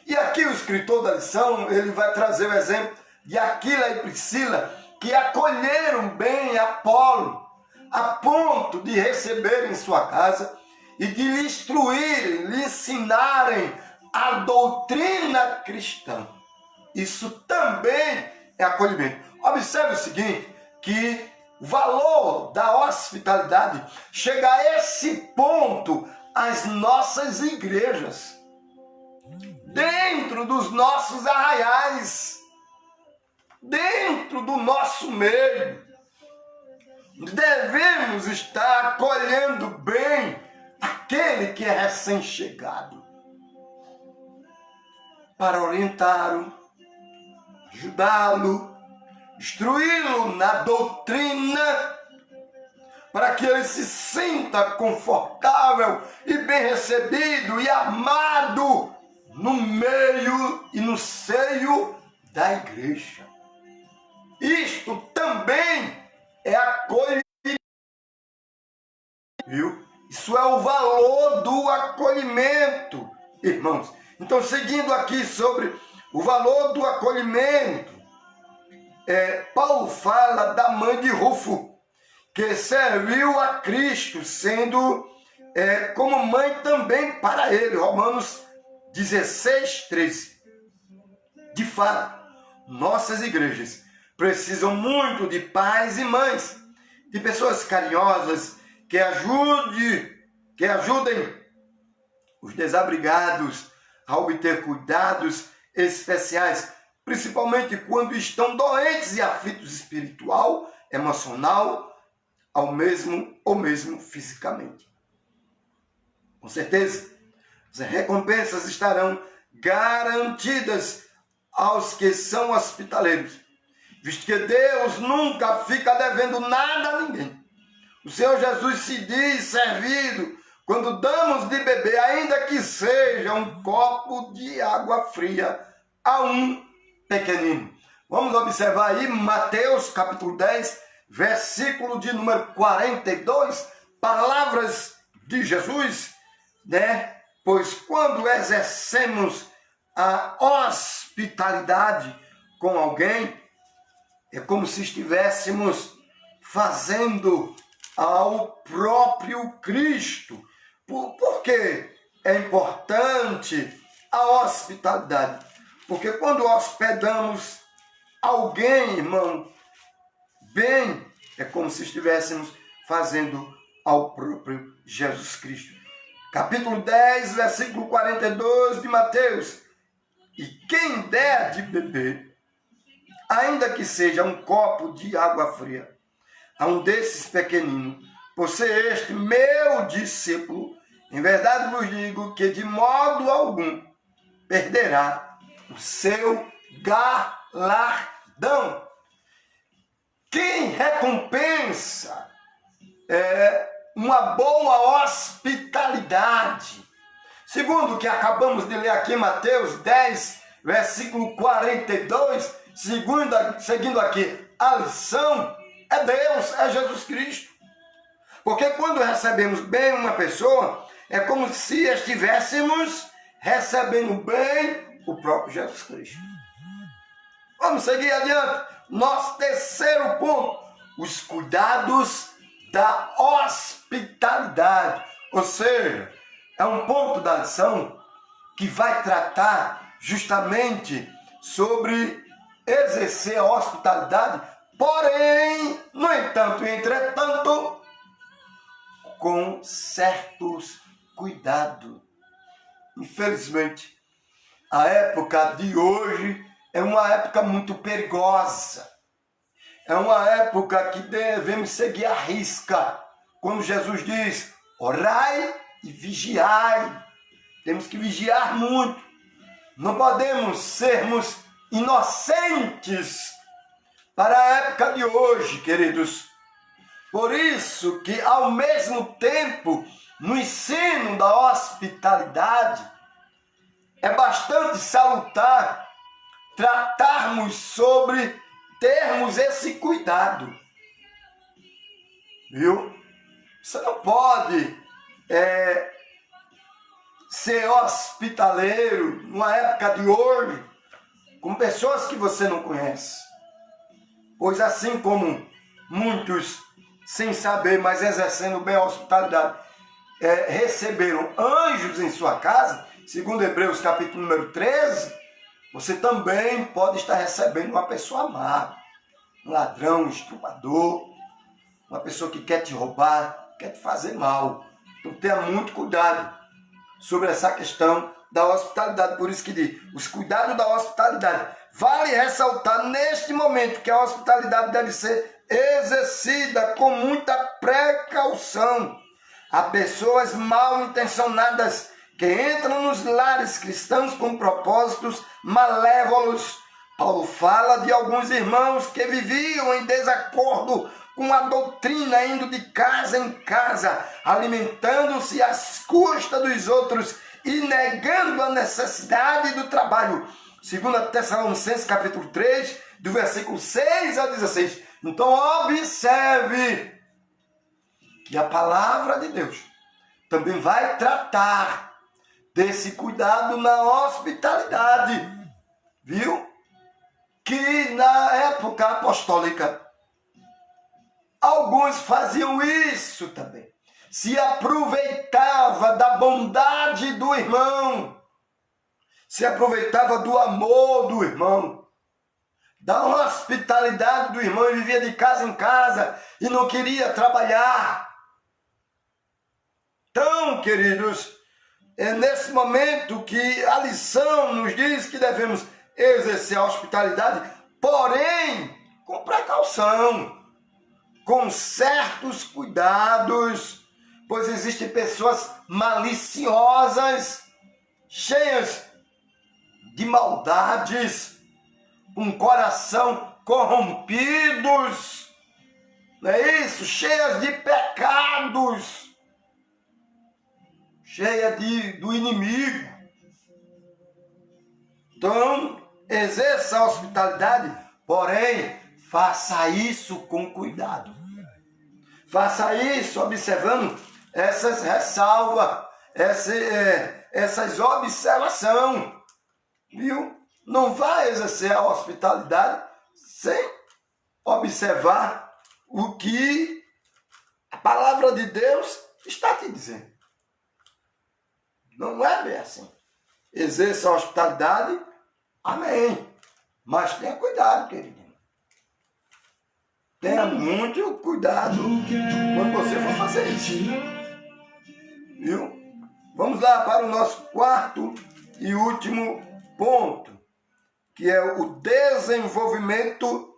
E aqui o escritor da lição, ele vai trazer o exemplo de Aquila e Priscila, que acolheram bem Apolo, a ponto de receberem em sua casa e de lhe instruírem, lhe ensinarem a doutrina cristã. Isso também é acolhimento. Observe o seguinte, que o valor da hospitalidade chega a esse ponto às nossas igrejas, dentro dos nossos arraiais, dentro do nosso meio. Devemos estar acolhendo bem aquele que é recém-chegado, para orientá-lo, ajudá-lo, instruí-lo na doutrina, para que ele se sinta confortável e bem recebido e amado no meio e no seio da igreja. Isto também é acolhimento, viu? Isso é o valor do acolhimento, irmãos. Então, seguindo aqui sobre o valor do acolhimento, Paulo fala da mãe de Rufo, que serviu a Cristo, sendo como mãe também para ele. Romanos 16:13. De fato, nossas igrejas precisam muito de pais e mães, de pessoas carinhosas que ajudem os desabrigados a obter cuidados especiais, principalmente quando estão doentes e aflitos espiritual, emocional, ou mesmo fisicamente. Com certeza, as recompensas estarão garantidas aos que são hospitaleiros, visto que Deus nunca fica devendo nada a ninguém. O Senhor Jesus se diz servido quando damos de beber, ainda que seja um copo de água fria, a um pequenino. Vamos observar aí Mateus capítulo 10, versículo de número 42, palavras de Jesus, né? Pois quando exercemos a hospitalidade com alguém, é como se estivéssemos fazendo ao próprio Cristo. Por que é importante a hospitalidade? Porque quando hospedamos alguém, irmão, bem, é como se estivéssemos fazendo ao próprio Jesus Cristo. Capítulo 10, versículo 42 de Mateus. E quem der de beber, ainda que seja um copo de água fria, a um desses pequeninos, por ser este meu discípulo, em verdade vos digo que de modo algum perderá o seu galardão. Quem recompensa uma boa hospitalidade, segundo o que acabamos de ler aqui em Mateus 10, versículo 42, seguindo aqui a lição, é Deus, é Jesus Cristo. Porque quando recebemos bem uma pessoa, é como se estivéssemos recebendo bem o próprio Jesus Cristo. Vamos seguir adiante. Nosso terceiro ponto, os cuidados da hospitalidade. Ou seja, é um ponto da lição que vai tratar justamente sobre exercer a hospitalidade, porém, no entanto e entretanto, com certos cuidados. Infelizmente, a época de hoje é uma época muito perigosa. É uma época que devemos seguir à risca. Quando Jesus diz, orai e vigiai. Temos que vigiar muito. Não podemos sermos inocentes para a época de hoje, queridos. Por isso que, ao mesmo tempo, no ensino da hospitalidade, é bastante salutar tratarmos sobre termos esse cuidado. Viu? Você não pode ser hospitaleiro numa época de hoje com pessoas que você não conhece. Pois assim como muitos, sem saber, mas exercendo bem a hospitalidade, receberam anjos em sua casa, segundo Hebreus capítulo número 13, você também pode estar recebendo uma pessoa má, um ladrão, um estuprador, uma pessoa que quer te roubar, quer te fazer mal. Então tenha muito cuidado sobre essa questão da hospitalidade. Por isso que diz, os cuidados da hospitalidade. Vale ressaltar neste momento que a hospitalidade deve ser exercida com muita precaução. Há pessoas mal intencionadas que entram nos lares cristãos com propósitos malévolos. Paulo fala de alguns irmãos que viviam em desacordo com a doutrina, indo de casa em casa, alimentando-se às custas dos outros e negando a necessidade do trabalho. 2 Tessalonicenses capítulo 3, do versículo 6 ao 16. Então observe que a palavra de Deus também vai tratar desse cuidado na hospitalidade. Viu? Que na época apostólica, alguns faziam isso também. Se aproveitava da bondade do irmão, se aproveitava do amor do irmão, da hospitalidade do irmão, e vivia de casa em casa e não queria trabalhar. Então, queridos, é nesse momento que a lição nos diz que devemos exercer a hospitalidade, porém com precaução, com certos cuidados, pois existem pessoas maliciosas, cheias de maldades, com coração corrompidos, não é isso? Cheias de pecados, cheia do inimigo. Então, exerça a hospitalidade, porém, faça isso com cuidado. Faça isso observando essas ressalvas, essas observações. Viu? Não vai exercer a hospitalidade sem observar o que a palavra de Deus está te dizendo. Não é bem assim. Exerça a hospitalidade, amém. Mas tenha cuidado, querido. Tenha muito cuidado quando você for fazer isso. Viu? Vamos lá para o nosso quarto e último ponto, que é o desenvolvimento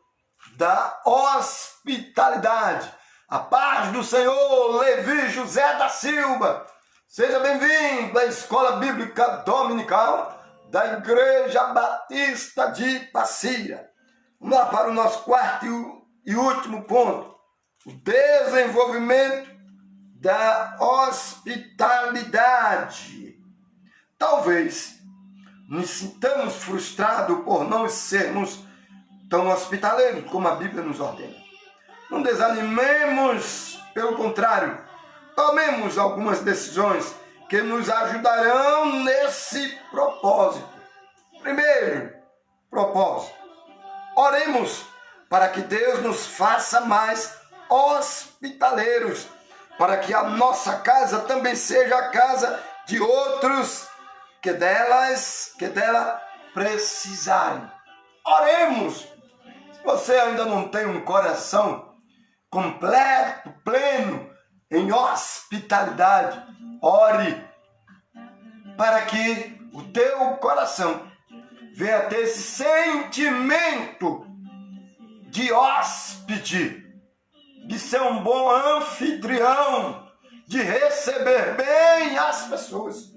da hospitalidade. A paz do Senhor, Levi José da Silva. Seja bem-vindo à Escola Bíblica Dominical da Igreja Batista de Passira. Vamos lá para o nosso quarto e último ponto. O desenvolvimento da hospitalidade. Talvez nos sintamos frustrados por não sermos tão hospitaleiros como a Bíblia nos ordena. Não desanimemos, pelo contrário, tomemos algumas decisões que nos ajudarão nesse propósito. Primeiro propósito: oremos para que Deus nos faça mais hospitaleiros, para que a nossa casa também seja a casa de outros que dela precisarem. Oremos. Se você ainda não tem um coração completo, pleno, em hospitalidade, ore para que o teu coração venha a ter esse sentimento de hóspede, de ser um bom anfitrião, de receber bem as pessoas.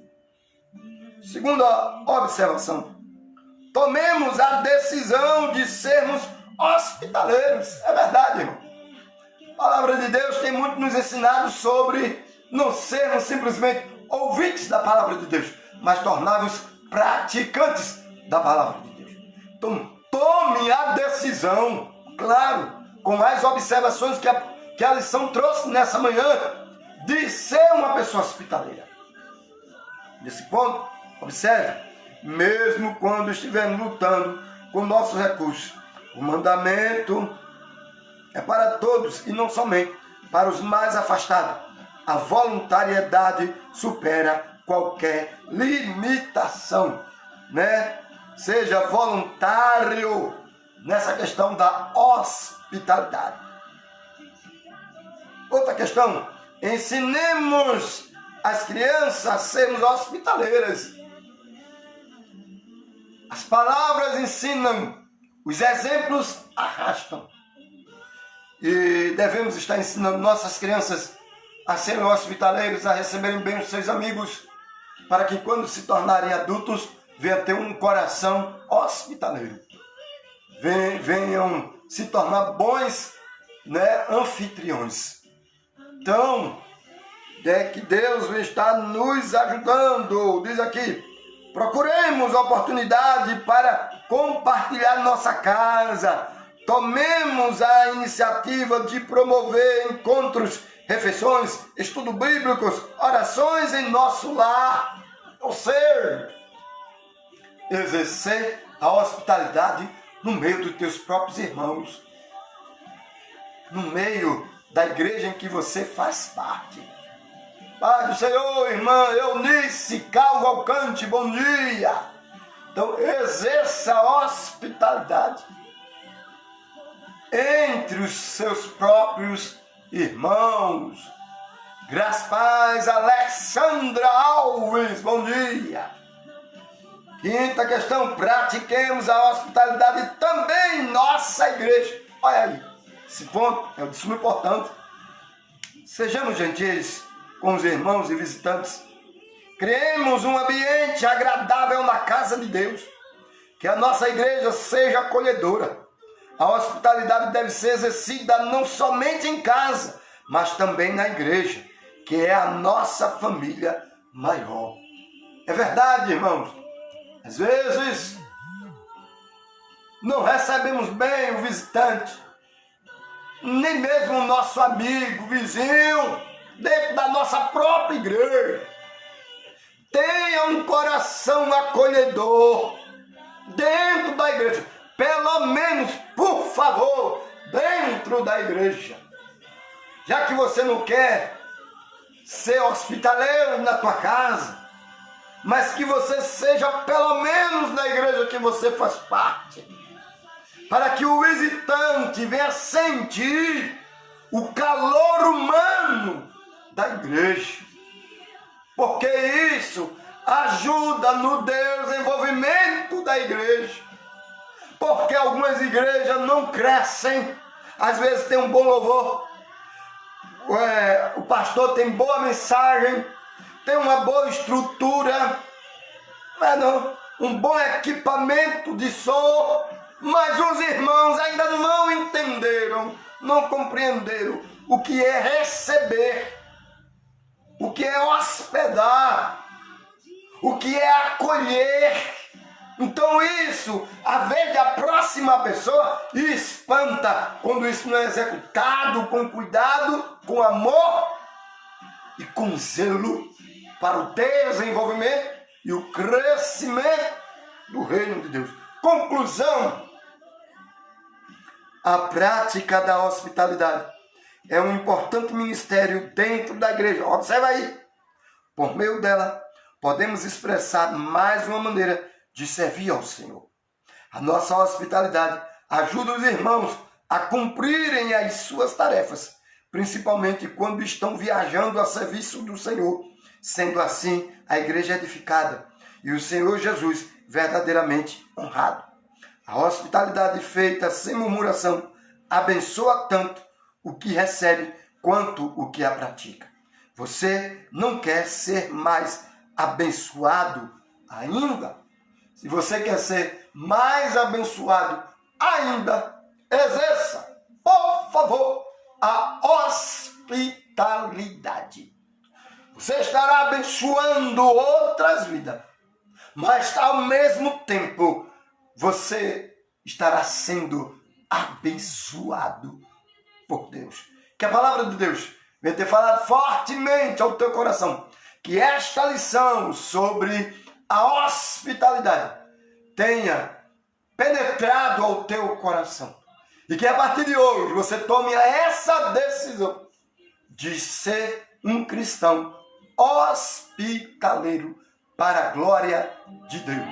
Segunda observação: tomemos a decisão de sermos hospitaleiros. É verdade, irmão. palavra de Deus tem muito nos ensinado sobre não sermos simplesmente ouvintes da palavra de Deus, mas tornar-nos praticantes da palavra de Deus. Então, tome a decisão, claro, com as observações que a lição trouxe nessa manhã, de ser uma pessoa hospitaleira. Nesse ponto, observe, mesmo quando estivermos lutando com nossos recursos, o mandamento é para todos e não somente para os mais afastados. A voluntariedade supera qualquer limitação, né? Seja voluntário nessa questão da hospitalidade. Outra questão, ensinemos as crianças a sermos hospitaleiras. As palavras ensinam, os exemplos arrastam. E devemos estar ensinando nossas crianças a serem hospitaleiros, a receberem bem os seus amigos, para que quando se tornarem adultos, venham ter um coração hospitaleiro. Venham se tornar bons, né, anfitriões. Então, é que Deus está nos ajudando. Diz aqui, procuremos oportunidade para compartilhar nossa casa. Tomemos a iniciativa de promover encontros, refeições, estudos bíblicos, orações em nosso lar. Ou seja, exercer a hospitalidade no meio dos teus próprios irmãos, no meio da igreja em que você faz parte. Pai do Senhor, irmã Eunice Calvo Alcante, bom dia. Então, exerça a hospitalidade entre os seus próprios irmãos. Graças Paz, Alexandra Alves, bom dia. Quinta questão, pratiquemos a hospitalidade também em nossa igreja. Olha aí, esse ponto é de suma importância. Sejamos gentis com os irmãos e visitantes. Criemos um ambiente agradável na casa de Deus. Que a nossa igreja seja acolhedora. A hospitalidade deve ser exercida não somente em casa, mas também na igreja, que é a nossa família maior. É verdade, irmãos. Às vezes, não recebemos bem o visitante, nem mesmo o nosso amigo, vizinho, dentro da nossa própria igreja. Tenha um coração acolhedor dentro da igreja. Pelo menos, por favor, dentro da igreja. Já que você não quer ser hospitaleiro na tua casa, mas que você seja pelo menos na igreja que você faz parte, para que o visitante venha sentir o calor humano da igreja, porque isso ajuda no desenvolvimento da igreja. Porque algumas igrejas não crescem, às vezes tem um bom louvor, o pastor tem boa mensagem, tem uma boa estrutura, um bom equipamento de som, mas os irmãos ainda não entenderam, não compreenderam o que é receber, o que é hospedar, o que é acolher. Então isso, a vez da próxima pessoa, espanta quando isso não é executado com cuidado, com amor e com zelo para o desenvolvimento e o crescimento do reino de Deus. Conclusão: a prática da hospitalidade é um importante ministério dentro da igreja. Observa aí, por meio dela podemos expressar mais uma maneira de servir ao Senhor. A nossa hospitalidade ajuda os irmãos a cumprirem as suas tarefas, principalmente quando estão viajando a serviço do Senhor. Sendo assim, a igreja é edificada e o Senhor Jesus verdadeiramente honrado. A hospitalidade feita sem murmuração abençoa tanto o que recebe quanto o que a pratica. Você não quer ser mais abençoado ainda? Se você quer ser mais abençoado ainda, exerça, por favor, a hospitalidade. Você estará abençoando outras vidas, mas ao mesmo tempo você estará sendo abençoado por Deus. Que a palavra de Deus venha ter falado fortemente ao teu coração, que esta lição sobre a hospitalidade tenha penetrado ao teu coração, e que a partir de hoje você tome essa decisão de ser um cristão hospitaleiro para a glória de Deus.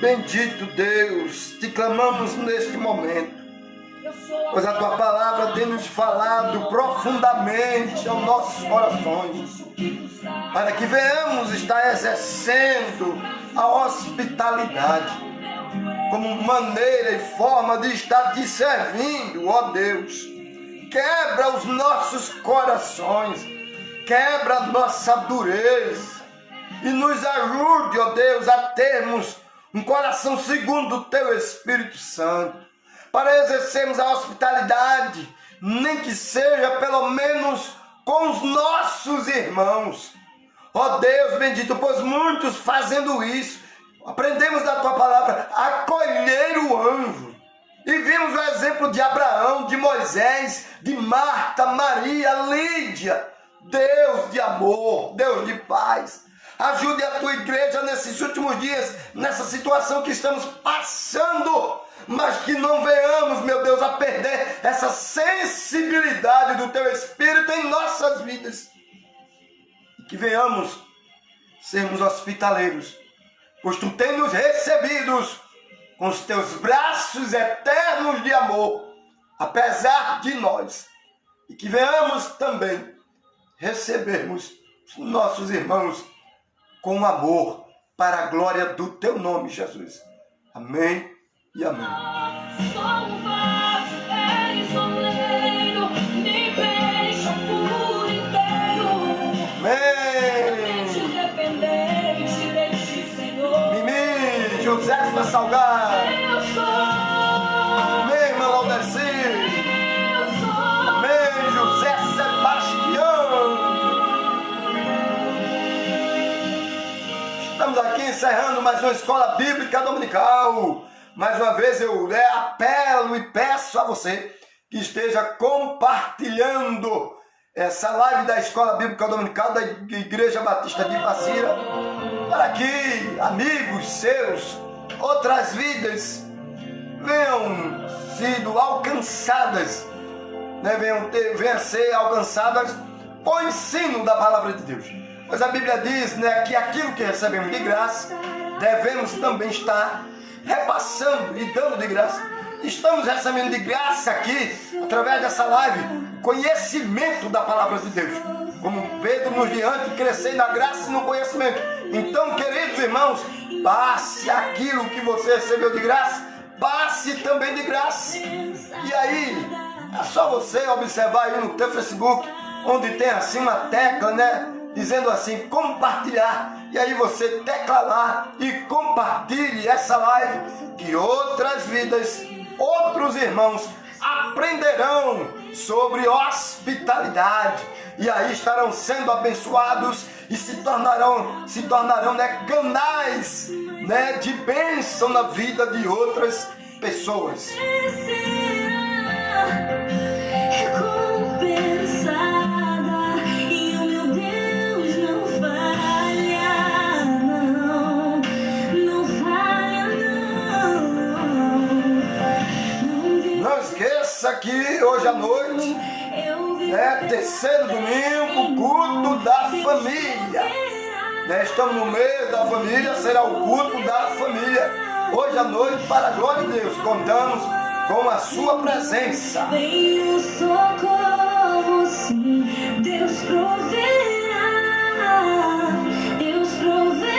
Bendito Deus, te clamamos neste momento, pois a tua palavra tem nos falado profundamente aos nossos corações, para que venhamos estar exercendo a hospitalidade como maneira e forma de estar te servindo, ó Deus. Quebra os nossos corações, quebra a nossa dureza e nos ajude, ó Deus, a termos um coração segundo o teu Espírito Santo, para exercermos a hospitalidade, nem que seja pelo menos com os nossos irmãos. Ó Deus bendito, pois muitos fazendo isso, aprendemos da tua palavra, acolher o anjo. E vimos o exemplo de Abraão, de Moisés, de Marta, Maria, Lídia. Deus de amor, Deus de paz. Ajude a tua igreja nesses últimos dias, nessa situação que estamos passando, mas que não venhamos, meu Deus, a perder essa sensibilidade do teu Espírito em nossas vidas. E que venhamos sermos hospitaleiros, pois tu tens nos recebidos com os teus braços eternos de amor, apesar de nós. E que venhamos também recebermos os nossos irmãos com amor, para a glória do teu nome, Jesus. Amém e amém. Mimi, Josefa Salgado. Amém, irmã Laudeci. Amém, José Sebastião. Estamos aqui encerrando mais uma escola bíblica dominical. Mais uma vez eu apelo e peço a você que esteja compartilhando essa live da escola bíblica dominical da Igreja Batista de Passira, para que amigos seus, outras vidas venham sido alcançadas, né? venham ser alcançadas com o ensino da palavra de Deus. Pois a Bíblia diz, né, que aquilo que recebemos de graça, devemos também estar repassando e dando de graça. Estamos recebendo de graça aqui, através dessa live, conhecimento da palavra de Deus. Como Pedro nos diante, crescer na graça e no conhecimento. Então, queridos irmãos, passe aquilo que você recebeu de graça, passe também de graça. E aí, é só você observar aí no teu Facebook, onde tem assim uma tecla, né? Dizendo assim, compartilhar. E aí você tecla lá e compartilhe essa live, que outras vidas, outros irmãos aprenderão sobre hospitalidade. E aí estarão sendo abençoados e se tornarão né, canais, né, de bênção na vida de outras pessoas. Aqui hoje à noite, terceiro domingo, culto da família. né? Estamos no meio da família, será o culto da família. Hoje à noite, para a glória de Deus, contamos com a sua presença. Vem o socorro, sim, Deus proverá, Deus proverá.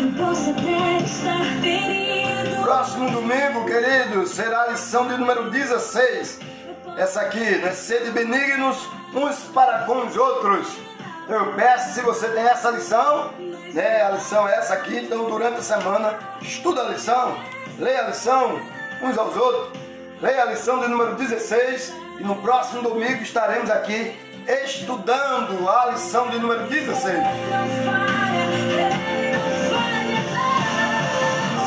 Eu posso até estar ferido. Próximo domingo, queridos, será a lição de número 16. Essa aqui, né? Sede benignos uns para com os outros. Eu peço, se você tem essa lição, né? A lição é essa aqui, então durante a semana, estuda a lição, leia a lição uns aos outros, leia a lição de número 16 e no próximo domingo estaremos aqui estudando a lição de número 16.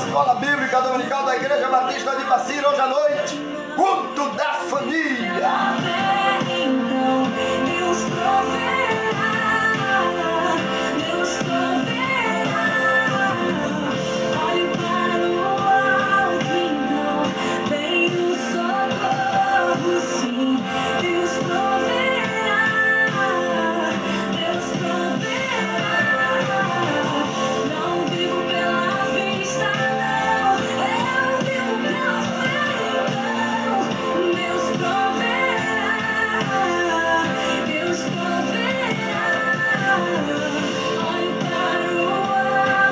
Escola Bíblica Dominical da Igreja Batista de Passira, hoje à noite, culto da família. Então, Deus proverá, Deus proverá. Olhe para o alto, então, vem o socorro, sim, Deus proverá, Deus proverá. Não vivo pela vista, não, eu vivo pela fé, então, Deus proverá, Deus proverá. Olhe para o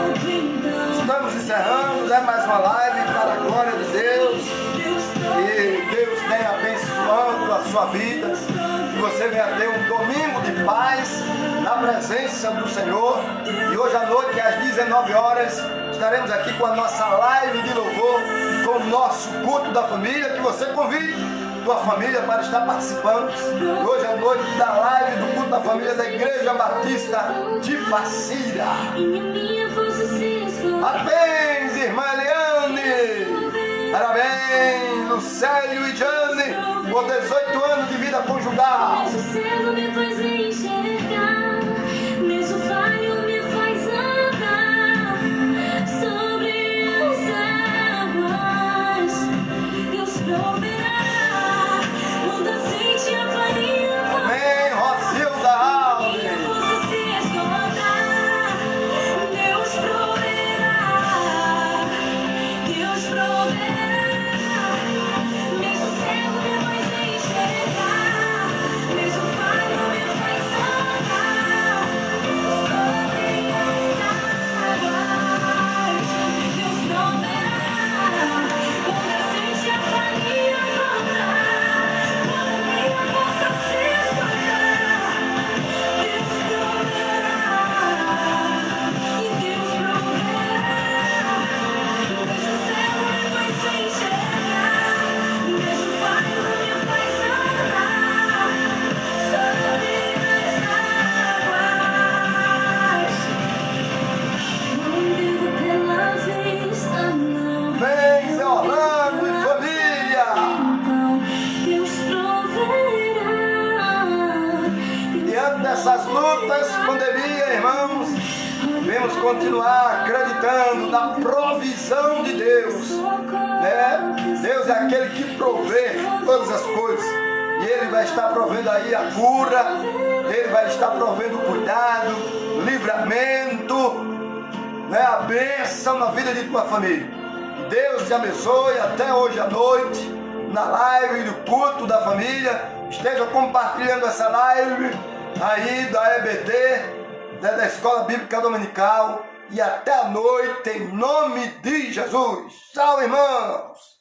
alto, então, Estamos encerrando, né, mais uma live para a glória de Deus. Deus E Deus tenha abençoando a sua vida. Que você venha ter um domingo de paz na presença do Senhor. E hoje à noite, às 19 horas, estaremos aqui com a nossa live de louvor, com o nosso culto da família. Que você convide tua família para estar participando hoje à noite da live do culto da família da Igreja Batista de Passira. em minha força se esconde. Parabéns, irmã Eliane! Parabéns, Lucélio e Jane, por 18 anos de vida conjugal. Mas o céu me faz enxergar, mesmo falho me faz andar sobre as águas. Deus proverá, quando a sente a farinha Amém, Rosilda Alves. minha força se esgotar. Deus proverá, Deus proverá. Mesmo cego me faz enxergar, mesmo falho me faz andar sobre as águas. Deus proverá, quando a sente a farinha faltar, quando minha força se esgotar. Deus proverá, e Deus proverá. Mesmo cego me faz enxergar, mesmo falho me faz andar sobre as águas. Não vivo pela vista, não. Vem, Zé Orlando e família. Então, Deus proverá. Diante dessas lutas, pandemia, irmãos, devemos continuar acreditando na provisão de Deus, né? Deus é aquele que provê todas as coisas. E Ele vai estar provendo aí a cura, Ele vai estar provendo o cuidado, livramento, né? A bênção na vida de tua família. Que Deus te abençoe até hoje à noite, na live do culto da família. Esteja compartilhando essa live aí da EBD, né, da Escola Bíblica Dominical. E até a noite, em nome de Jesus. Tchau, irmãos.